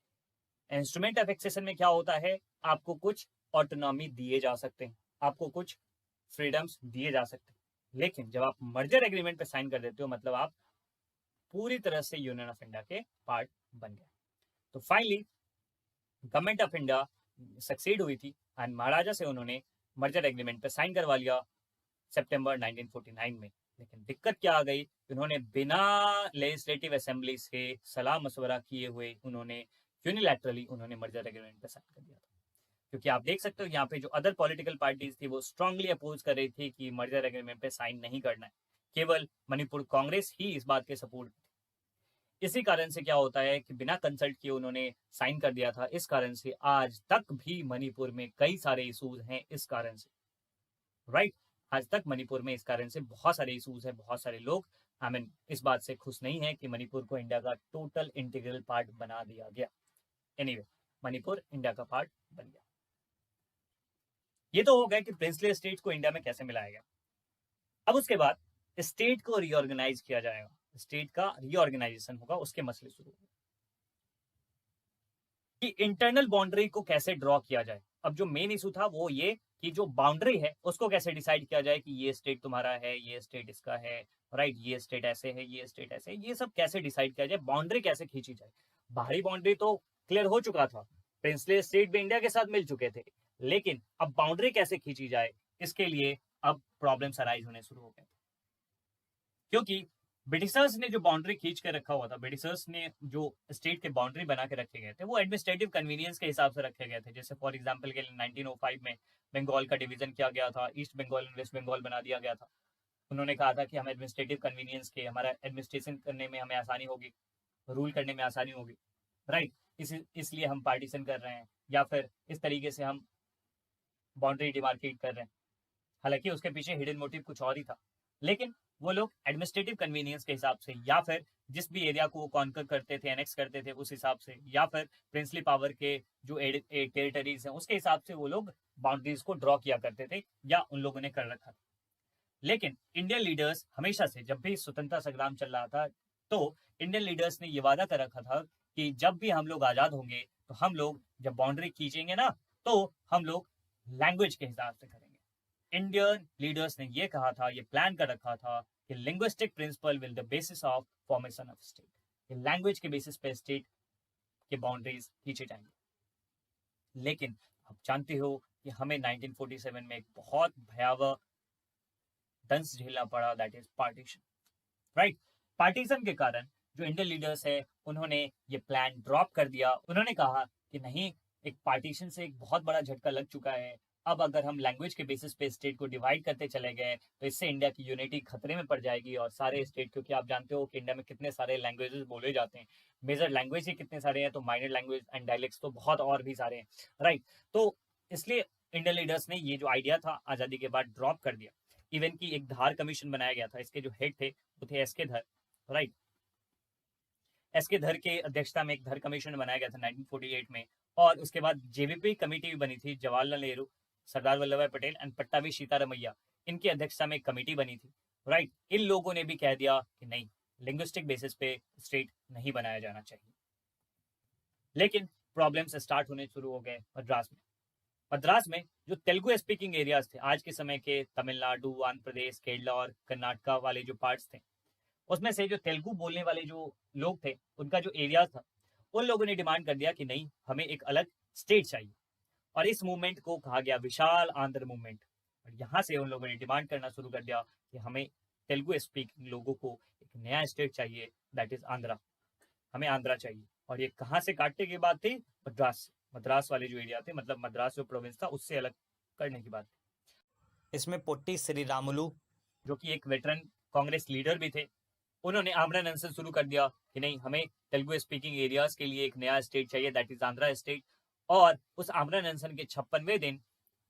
इंस्ट्रूमेंट ऑफ एक्सेशन में क्या होता है, आपको कुछ ऑटोनॉमी दिए जा सकते हैं, आपको कुछ फ्रीडम्स दिए जा सकते हैं, लेकिन जब आप मर्जर एग्रीमेंट पे साइन कर देते हो मतलब आप पूरी तरह से यूनियन ऑफ इंडिया के पार्ट बन गए। तो finally government of India succeed हुई थी एंड महाराजा से उन्होंने मर्जर एग्रीमेंट पे साइन करवा लिया सितंबर 1949 में। लेकिन दिक्कत क्या आ गई, उन्होंने बिना लेजिस्लेटिव असेंबली से सलाह मशवरा किए हुए उन्होंने यूनिलैटरली उन्होंने मर्जर एग्रीमेंट पे साइन कर दिया था। क्योंकि आप देख सकते हो यहाँ पे जो अदर पॉलिटिकल पार्टीज थी वो स्ट्रांगली अपोज कर रही थी कि मर्जर एग्रीमेंट पे साइन नहीं करना है, केवल मणिपुर कांग्रेस ही इस बात के सपोर्ट में थी। इसी कारण से क्या होता है कि बिना कंसल्ट किए उन्होंने साइन कर दिया था, इस कारण से आज तक भी मणिपुर में कई सारे इशूज हैं इस कारण से, राइट, आज तक मणिपुर में इस कारण से बहुत सारे इशूज हैं, बहुत सारे लोग इस बात से खुश नहीं है कि मणिपुर को इंडिया का टोटल इंटीग्रल पार्ट बना दिया गया। एनीवे मणिपुर इंडिया का पार्ट बन गया। ये तो हो गया कि प्रिंसली स्टेट को इंडिया में कैसे मिलाया गया। अब उसके बाद स्टेट को रीऑर्गेनाइज किया जाएगा, स्टेट का रीऑर्गेनाइजेशन होगा, उसके मसले शुरू होंगे कि इंटरनल बाउंड्री को कैसे ड्रॉ किया जाए। अब जो मेन इशू था वो ये कि जो बाउंड्री है उसको कैसे डिसाइड किया जाए कि ये स्टेट तुम्हारा है, ये स्टेट इसका है, राइट, ये स्टेट ऐसे है, ये स्टेट ऐसे है, ये सब कैसे डिसाइड किया जाए, बाउंड्री कैसे खींची जाए। बाहरी बाउंड्री तो क्लियर हो चुका था, प्रिंसली स्टेट भी इंडिया के साथ मिल चुके थे, लेकिन अब बाउंड्री कैसे खींची जाए इसके लिए अब प्रॉब्लम्स अराइज होने शुरू हो गए, क्योंकि ब्रिटिशर्स ने जो बाउंड्री खींच के रखा हुआ था, ब्रिटिशर्स ने जो स्टेट के बाउंड्री बना के रखे गए थे वो एडमिनिस्ट्रेटिव कन्वीनियंस के हिसाब से रखे गए थे। जैसे फॉर एग्जांपल के लिए 1905 में बंगाल का डिवीजन किया गया था, ईस्ट बंगाल और वेस्ट बंगाल बना दिया गया था। उन्होंने कहा था कि हम एडमिनिस्ट्रेटिव कन्वीनियंस के, हमारा एडमिनिस्ट्रेशन करने में हमें आसानी होगी, रूल करने में आसानी होगी, राइट, इसलिए हम पार्टीशन कर रहे हैं, या फिर इस तरीके से हम बाउंड्री डिमार्केट कर रहे हैं। हालांकि उसके पीछे हिडन मोटिव कुछ और ही था, लेकिन वो लोग एडमिनिस्ट्रेटिव कन्वीनियंस के हिसाब से, या फिर जिस भी एरिया को वो कॉन्कर करते थे, एनेक्स करते थे, उस हिसाब से, या फिर प्रिंसली पावर के जो टेरिटरीज हैं उसके हिसाब से वो लोग बाउंड्रीज को ड्रॉ किया करते थे, या उन लोगों ने कर रखा था। लेकिन इंडियन लीडर्स हमेशा से, जब भी स्वतंत्रता संग्राम चल रहा था, तो इंडियन लीडर्स ने ये वादा कर रखा था कि जब भी हम लोग आजाद होंगे तो हम लोग जब बाउंड्री खींचेंगे ना, तो हम लोग लैंग्वेज के हिसाब से करेंगे। इंडियन लीडर्स ने ये कहा था, ये प्लान कर रखा था कि linguistic principle will the basis of formation of state, कि लैंग्वेज के बेसिस पे स्टेट के बाउंड्रीज खींचे जाएंगे। लेकिन आप जानते हो कि हमें 1947 में एक बहुत भयावह दंश झेलना पड़ा, that is partition, right. Partition के कारण जो इंडियन लीडर्स है उन्होंने ये प्लान ड्रॉप कर दिया। उन्होंने कहा कि नहीं, एक पार्टीशन से एक बहुत बड़ा झटका लग चुका है, अब अगर हम लैंग्वेज के बेसिस पे स्टेट को डिवाइड करते चले गए तो इससे इंडिया की यूनिटी खतरे में पड़ जाएगी, और सारे स्टेट, क्योंकि आप जानते हो कि इंडिया में कितने सारे लैंग्वेजेस बोले जाते हैं, मेजर लैंग्वेज ही कितने सारे हैं, तो माइनर लैंग्वेज एंड डायलेक्ट्स तो बहुत और भी सारे हैं, राइट। तो इसलिए इंडियन लीडर्स ने ये जो आइडिया था आज़ादी के बाद ड्रॉप कर दिया। इवन की एक धार कमीशन बनाया गया था, इसके जो हेड थे वो थे एस के धर, राइट। एस के धर के अध्यक्षता में एक धर कमीशन बनाया गया था 1948 में, और उसके बाद जेवीपी कमेटी भी बनी थी, जवाहरलाल नेहरू, सरदार वल्लभ भाई पटेल एंड पट्टाभी सीतारमैया, इनकी अध्यक्षता में एक कमेटी बनी थी, राइट। इन लोगों ने भी कह दिया कि नहीं, लिंग्विस्टिक बेसिस पे स्टेट नहीं बनाया जाना चाहिए। लेकिन प्रॉब्लम्स स्टार्ट होने शुरू हो गए मद्रास में। मद्रास में जो तेलुगु स्पीकिंग एरियाज थे, आज के समय के तमिलनाडु, आंध्र प्रदेश, केरला और कर्नाटका वाले जो पार्ट्स थे, उसमें से जो तेलुगु बोलने वाले जो लोग थे, उनका जो एरिया था, उन लोगों ने डिमांड कर दिया कि नहीं, हमें एक अलग स्टेट चाहिए, और इस मूवमेंट को कहा गया विशाल आंध्र मूवमेंट। और यहाँ से उन लोगों ने डिमांड करना शुरू कर दिया कि हमें तेलुगु स्पीकिंग लोगों को एक नया स्टेट चाहिए, दैट इज आंध्रा, हमें आंध्रा चाहिए। और ये कहाँ से काटने की बात थी? मद्रास से। मद्रास वाले जो एरिया थे, मतलब मद्रास जो प्रोविंस था, उससे अलग करने की बात थी। इसमें पोट्टी श्रीरामुलु, जो कि एक वेटरन कांग्रेस लीडर भी थे, उन्होंने आमरण अनशन शुरू कर दिया कि नहीं, हमें तेलुगु स्पीकिंग एरियाज के लिए एक नया स्टेट चाहिए, दैट इज आंध्रा स्टेट। और उस आमरण अनशन के 56वें दिन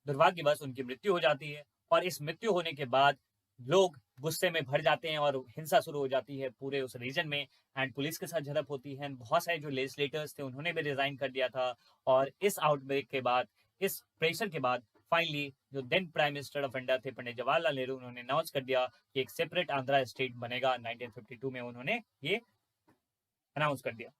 दुर्भाग्यवश उनकी मृत्यु हो जाती है, और इस मृत्यु होने के बाद लोग गुस्से में भर जाते हैं और हिंसा शुरू हो जाती है पूरे उस रीजन में, एंड पुलिस के साथ झड़प होती है। बहुत सारे जो लेजिस्लेटर्स थे उन्होंने भी रिजाइन कर दिया था, और इस आउटब्रेक के बाद, इस प्रेशर के बाद, फाइनली जो then prime minister of India थे पंडित जवाहरलाल नेहरू, उन्होंने अनाउंस कर दिया कि एक सेपरेट आंध्रा स्टेट बनेगा। 1952 में उन्होंने ये अनाउंस कर दिया,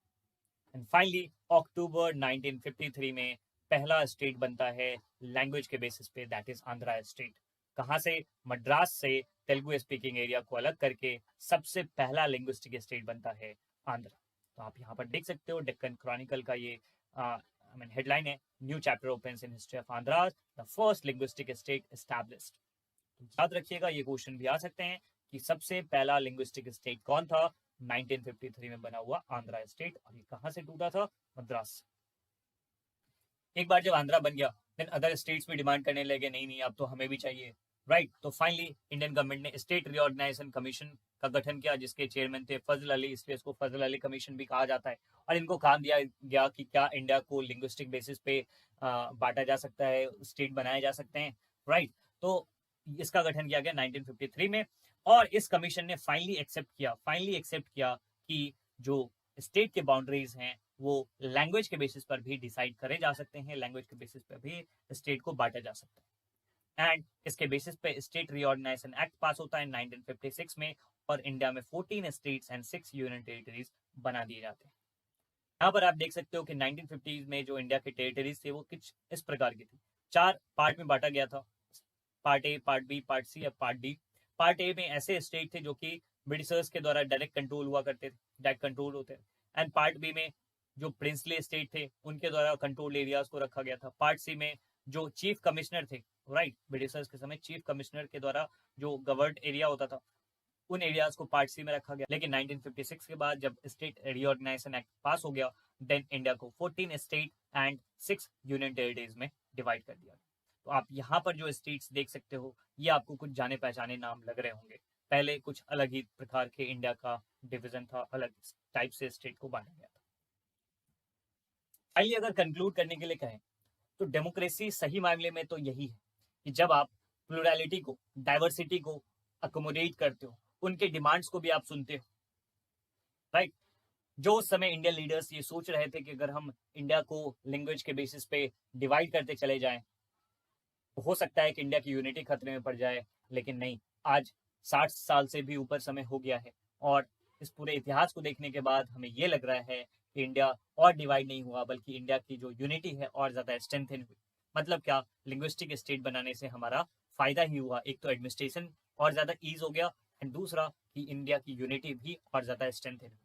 एंड फाइनली अक्टूबर 1953 में पहला स्टेट बनता है लैंग्वेज के बेसिस पे, दैट इज आंध्रा स्टेट। कहाँ से? मद्रास से तेलुगु स्पीकिंग एरिया को अलग करके सबसे पहला लिंग्विस्टिक स्टेट बनता है आंध्रा। तो आप यहाँ पर देख सकते हो डेक्कन क्रॉनिकल का ये हेडलाइन है, new chapter opens in history of Andhra, the first linguistic state established. याद रखिएगा, ये क्वेश्चन भी आ सकते हैं कि सबसे पहला लिंग्विस्टिक स्टेट कौन था? 1953 में बना हुआ आंध्रा स्टेट। और ये कहां से टूटा था? मद्रास। एक बार जब आंध्रा बन गया, देन अदर स्टेट्स भी डिमांड करने लगे, नहीं नहीं, अब तो हमें भी चाहिए, राइट। तो फाइनली इंडियन गवर्नमेंट ने स्टेट रीऑर्गेनाइजेशन कमीशन का गठन किया, जिसके चेयरमैन थे फजल अली, इसलिए इसको फजल अली कमीशन भी कहा जाता है। और इनको काम दिया गया कि क्या इंडिया को लिंग्विस्टिक बेसिस पे बांटा जा सकता है, स्टेट बनाए जा सकते हैं, राइट। तो इसका गठन किया गया 1953 में, और इस कमीशन ने फाइनली एक्सेप्ट किया कि जो स्टेट के बाउंड्रीज हैं वो लैंग्वेज के बेसिस पर भी डिसाइड करे जा सकते हैं, लैंग्वेज के बेसिस पर भी स्टेट को बांटा जा सकता है। एंड इसके बेसिस पे स्टेट रीऑर्गेनाइजेशन एक्ट पास होता है 1956 में, और इंडिया में 14 स्टेट्स एंड 6 यूनियन टेरिटरीज बना दिए जाते हैं। यहाँ पर आप देख सकते हो कि 1950s में जो इंडिया के टेरिटरीज थे वो कुछ इस प्रकार की थी। 4 पार्ट में बांटा गया था, part A, part B, part C या पार्ट डी। पार्ट ए में ऐसे स्टेट थे जो कि ब्रिटिशर्स के द्वारा डायरेक्ट कंट्रोल हुआ करते थे, डायरेक्ट कंट्रोल होते हैं। एंड पार्ट बी में जो प्रिंसली स्टेट थे उनके द्वारा कंट्रोल एरियाज को रखा गया था। पार्ट सी में जो चीफ कमिश्नर थे, राइट, ब्रिटिशर्स के समय चीफ कमिश्नर के द्वारा जो गवर्नड एरिया होता था उन एरियाज को पार्ट सी में रखा गया। लेकिन 1956 के बाद जब स्टेट रीऑर्गेनाइजेशन एक्ट पास हो गया, देन इंडिया को 14 स्टेट एंड 6 यूनियन टेरिटरीज में डिवाइड कर दिया। तो आप यहाँ पर जो स्टेट्स देख सकते हो ये आपको कुछ जाने पहचाने नाम लग रहे होंगे। पहले कुछ अलग ही प्रकार के इंडिया का डिवीजन था, अलग टाइप से स्टेट को बांटा गया था। आइए अगर कंक्लूड करने के लिए कहें तो डेमोक्रेसी सही मामले में तो यही है कि जब आप प्लुरलिटी को, डाइवर्सिटी को अकोमोडेट करते हो, उनके डिमांड्स को भी आप सुनते हो, राइट। जो उस समय इंडियन लीडर्स ये सोच रहे थे कि अगर हम इंडिया को लैंग्वेज के बेसिस पे डिवाइड करते चले जाएं तो हो सकता है कि इंडिया की यूनिटी खतरे में पड़ जाए, लेकिन नहीं, आज 60 साल से भी ऊपर समय हो गया है और इस पूरे इतिहास को देखने के बाद हमें ये लग रहा है कि इंडिया और डिवाइड नहीं हुआ, बल्कि इंडिया की जो यूनिटी है और ज़्यादा स्ट्रेंथन हुई। मतलब क्या, लिंग्विस्टिक स्टेट बनाने से हमारा फायदा ही हुआ। एक तो एडमिनिस्ट्रेशन और ज़्यादा ईज हो गया, एंड दूसरा कि इंडिया की यूनिटी भी और ज़्यादा स्ट्रेंथन हुई,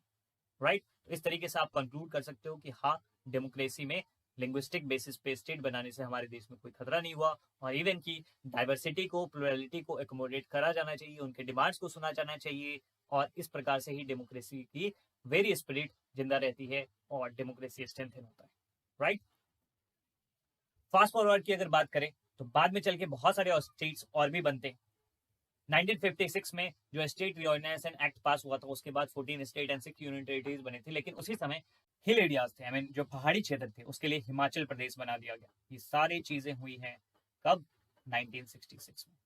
राइट। इस तरीके से आप कंक्लूड कर सकते हो कि हाँ, डेमोक्रेसी में लिंग्विस्टिक बेसिस पे स्टेट बनाने से हमारे देश में कोई खतरा नहीं हुआ, और इवन की डाइवर्सिटी को, प्लुरलिटी को एकोमोडेट करा जाना चाहिए, उनके डिमांड्स को सुना जाना चाहिए, और इस प्रकार से ही डेमोक्रेसी की वेरी स्पिरिट जिंदा रहती है और डेमोक्रेसी स्ट्रेंथन होता है, राइट। फास्ट फॉरवर्ड की अगर बात करें तो बाद में चल के बहुत सारे स्टेट्स और भी बनते हैं। 1956 में जो स्टेट रीऑर्गेनाइजेशन एक्ट पास हुआ था उसके बाद 14 स्टेट एंड 6 यूनियन टेरिटरीज बने थे, लेकिन उसी समय हिल एरियाज थे, आई मीन जो पहाड़ी क्षेत्र थे, उसके लिए हिमाचल प्रदेश बना दिया गया। ये सारी चीजें हुई हैं कब? 1966 में।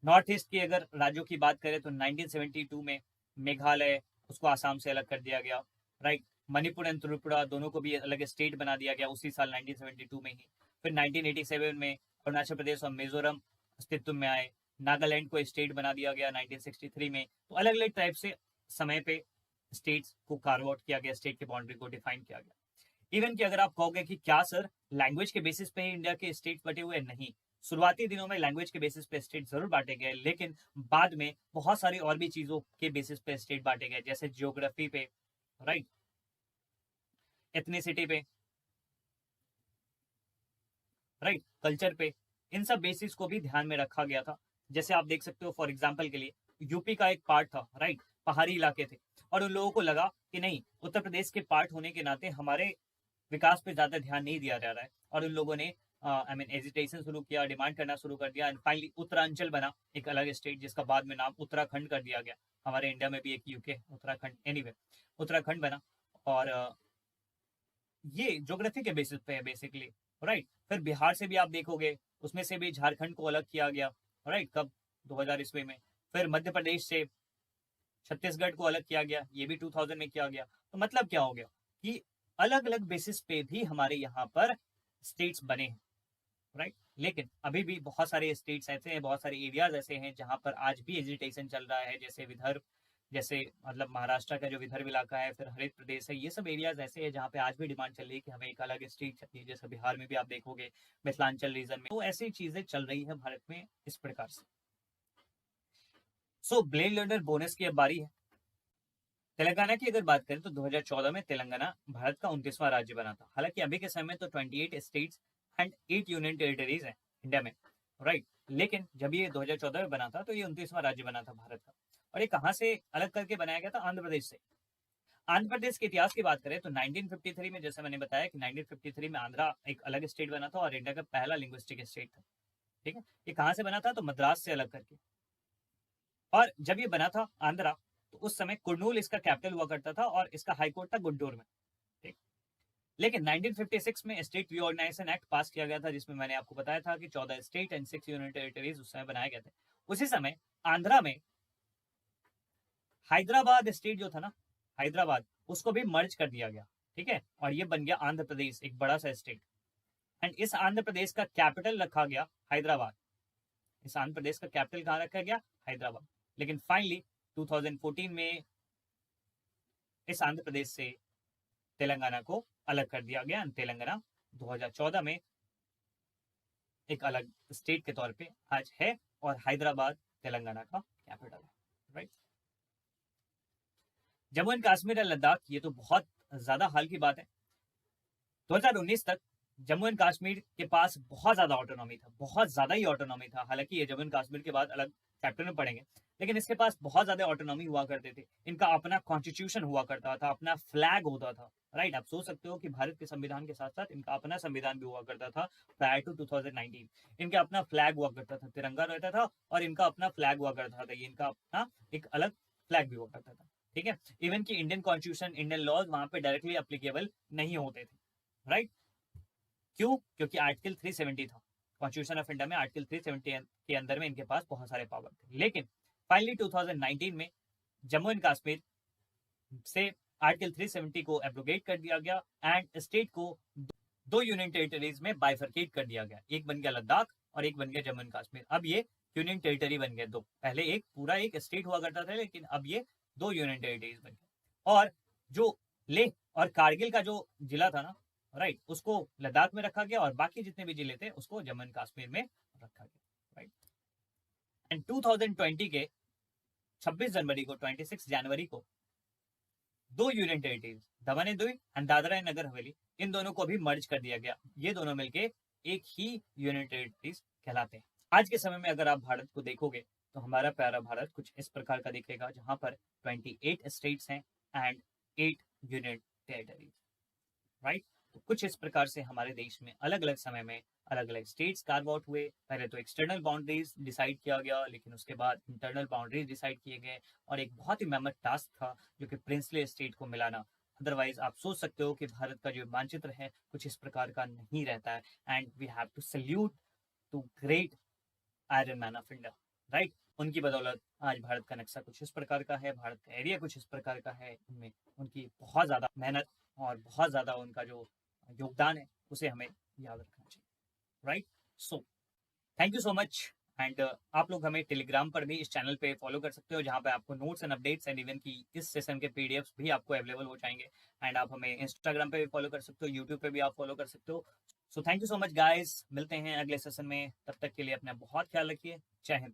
नॉर्थ ईस्ट की अगर राज्यों की बात करें तो 1972 में मेघालय, उसको आसाम से अलग कर दिया गया, राइट। मणिपुर एंड त्रिपुरा दोनों को भी अलग स्टेट बना दिया गया उसी साल 1972 में ही। फिर 1987 में अरुणाचल प्रदेश और मिजोरम अस्तित्व में आए। नागालैंड को स्टेट बना दिया गया 1963 में। तो अलग अलग टाइप से समय पे स्टेट्स को कार्व आउट किया गया, स्टेट की बाउंड्री को डिफाइन किया गया। इवन कि अगर आप कहोगे कि क्या सर लैंग्वेज के बेसिस पे ही इंडिया के स्टेट्स बटे हुए, नहीं। शुरुआती दिनों में लैंग्वेज के बेसिस पे स्टेट जरूर बांटे गए, लेकिन बाद में बहुत सारी और भी चीजों के बेसिस पे स्टेट बांटे गए, जैसे जियोग्राफी पे, राइट, एथनिसिटी पे, राइट, कल्चर पे, इन सब बेसिस को भी ध्यान में रखा गया था। जैसे आप देख सकते हो, फॉर एग्जाम्पल के लिए यूपी का एक पार्ट था, राइट, पहाड़ी इलाके थे, और उन लोगों को लगा कि नहीं, उत्तर प्रदेश के पार्ट होने के नाते हमारे विकास पे ज्यादा ध्यान नहीं दिया जा रहा है, और उन लोगों ने आई मीन एजिटेशन शुरू किया, डिमांड करना शुरू कर दिया, एंड फाइनली उत्तरांचल बना एक अलग स्टेट, जिसका बाद में नाम उत्तराखंड कर दिया गया। हमारे इंडिया में भी एक यूके उत्तराखंड, एनीवे उत्तराखंड बना। और ये ज्योग्राफी के बेसिस पे है बेसिकली, राइट। फिर बिहार से भी आप देखोगे, उसमें से भी झारखंड को अलग किया गया, राइट, कब? 2000 ईस्वी में। फिर मध्य प्रदेश से छत्तीसगढ़ को अलग किया गया, ये भी 2000 में किया गया। तो मतलब क्या हो गया कि अलग अलग बेसिस पे भी हमारे यहाँ पर स्टेट्स बने हैं, राइट। लेकिन अभी भी बहुत सारे स्टेट्स ऐसे हैं, बहुत सारे एरियाज ऐसे हैं जहां पर आज भी एजिटेशन चल रहा है, जैसे विदर्भ, जैसे मतलब महाराष्ट्र का जो विदर्भ इलाका है, फिर हरित प्रदेश है, ये सब एरियाज ऐसे हैं जहाँ पे आज भी डिमांड चल रही है कि हमें एक अलग स्टेट चाहिए। जैसे बिहार में भी आप देखोगे, मिथिलांचल रीजन में, तो ऐसी चीजें चल रही है भारत में इस प्रकार से। सो ब्लेड लर्नर बोनस की अब बारी है। तेलंगाना की अगर बात करें तो 2014 में तेलंगाना भारत का 29वां राज्य बना था। हालांकि अभी के समय में तो 28 स्टेट्स एंड 8 यूनियन टेरिटरीज हैं इंडिया में, राइट। लेकिन जब ये 2014 में बना था तो ये 29वां राज्य बना था भारत का। और ये कहाँ से अलग करके बनाया गया था? आंध्र प्रदेश से। आंध्र प्रदेश के इतिहास की बात करें तो 1953 में, जैसे मैंने बताया कि 1953 में आंध्रा एक अलग स्टेट बना था और इंडिया का पहला लिंग्विस्टिक स्टेट था, ठीक है। ये कहाँ से बना था? तो मद्रास से अलग करके। और जब ये बना था आंध्रा, तो उस समय कुर्नूल इसका कैपिटल हुआ करता था और इसका हाईकोर्ट था गुंटूर में, ठीक। लेकिन 1956 में स्टेट रीऑर्गेनाइजेशन एक्ट पास किया गया था, जिसमें मैंने आपको बताया था कि 14 स्टेट एंड 6 यूनियन टेरिटरीज उस समय बनाए गए थे। उसी समय आंध्रा में हैदराबाद स्टेट जो था ना, हैदराबाद, उसको भी मर्ज कर दिया गया, ठीक है, और ये बन गया आंध्र प्रदेश, एक बड़ा सा स्टेट। एंड इस आंध्र प्रदेश का कैपिटल रखा गया हैदराबाद। इस आंध्र प्रदेश का कैपिटल कहाँ रखा गया? हैदराबाद। लेकिन फाइनली 2014 में इस आंध्र प्रदेश से तेलंगाना को अलग कर दिया गया। तेलंगाना 2014 में एक अलग स्टेट के तौर पे आज है, और हैदराबाद तेलंगाना का कैपिटल है, राइट। जम्मू एंड कश्मीर और लद्दाख, ये तो बहुत ज्यादा हाल की बात है। 2019 तक जम्मू एंड कश्मीर के पास बहुत ज्यादा ऑटोनॉमी था, बहुत ज्यादा ही ऑटोनॉमी था। हालांकि ये जम्मू एंड कश्मीर के बाद अलग चैप्टर में पढ़ेंगे, लेकिन इसके पास बहुत ज्यादा ऑटोनॉमी हुआ करते थे। इनका अपना कॉन्स्टिट्यूशन हुआ करता था, अपना फ्लैग होता था, राइट। आप सोच सकते हो कि भारत के संविधान के साथ साथ इनका अपना संविधान भी हुआ करता था प्रायर टू 2019। इनका अपना फ्लैग हुआ करता था, तिरंगा रहता था, और इनका अपना फ्लैग हुआ करता था, ये इनका अपना एक अलग फ्लैग भी हुआ करता था, ठीक है। इवन की इंडियन कॉन्स्टिट्यूशन, इंडियन लॉज वहां पे डायरेक्टली अप्लीकेबल नहीं होते थे, राइट। क्यों? क्योंकि आर्टिकल 370 था कॉन्स्टिट्यूशन ऑफ इंडिया में। आर्टिकल 370 के अंदर में इनके पास बहुत सारे पावर थे। लेकिन फाइनली 2019 में जम्मू एंड कश्मीर से आर्टिकल 370 को एब्रोगेट कर दिया गया, एंड स्टेट को दो यूनियन टेरिटरीज में बाइफरकेट कर दिया गया। एक बन गया लद्दाख और एक बन गया जम्मू एंड कश्मीर। अब ये यूनियन टेरिटरी बन गए दो। पहले एक पूरा एक स्टेट हुआ करता था, लेकिन अब ये दो यूनियन टेरिटरीज बन गए। और जो लेह और कारगिल का जो जिला था ना, राइट, उसको लद्दाख में रखा गया, और बाकी जितने भी जिले थे उसको जम्मू एंड कश्मीर में रखा गया, राइट। एंड 2020 के 26 जनवरी को, 26 जनवरी को दो union territories, Daman and Diu and Dadra and Nagar Haveli, इन दोनों को भी मर्ज कर दिया गया। ये दोनों मिलके एक ही यूनियन टेरिटरीज कहलाते हैं। आज के समय में अगर आप भारत को देखोगे तो हमारा प्यारा भारत कुछ इस प्रकार का दिखेगा, जहां पर 28 स्टेट्स हैं एंड 8 यूनियन टेरिटरीज, राइट। तो कुछ इस प्रकार से हमारे देश में अलग अलग समय में अलग अलग स्टेट्स कार्व आउट हुए। पहले तो एक्सटर्नल बाउंड्रीज डिसाइड किया गया, लेकिन उसके बाद इंटरनल बाउंड्रीज डिसाइड किए गए, और एक बहुत ही मेहनत टास्क था जो कि प्रिंसली स्टेट को मिलाना। अदरवाइज आप सोच सकते हो कि भारत का जो मानचित्र है कुछ इस प्रकार का नहीं रहता है। And we have to salute to great iron man of India, right. उनकी बदौलत आज भारत का नक्शा कुछ इस प्रकार का है, भारत का एरिया कुछ इस प्रकार का है। उनमें उनकी बहुत ज्यादा मेहनत और बहुत ज्यादा उनका जो योगदान है उसे हमें याद रखना चाहिए, right. So thank you so much. And आप लोग हमें टेलीग्राम पर भी इस चैनल पे फॉलो कर सकते हो, जहाँ पे आपको notes and updates and even की इस सेशन के पीडीएफ्स भी आपको अवेलेबल हो जाएंगे। एंड आप हमें इंस्टाग्राम पे भी फॉलो कर सकते हो, यूट्यूब पे भी आप फॉलो कर सकते हो। So thank you so much guys, मिलते हैं अगले सेशन में। तब तक के लिए अपना बहुत ख्याल रखिए। जय हिंद।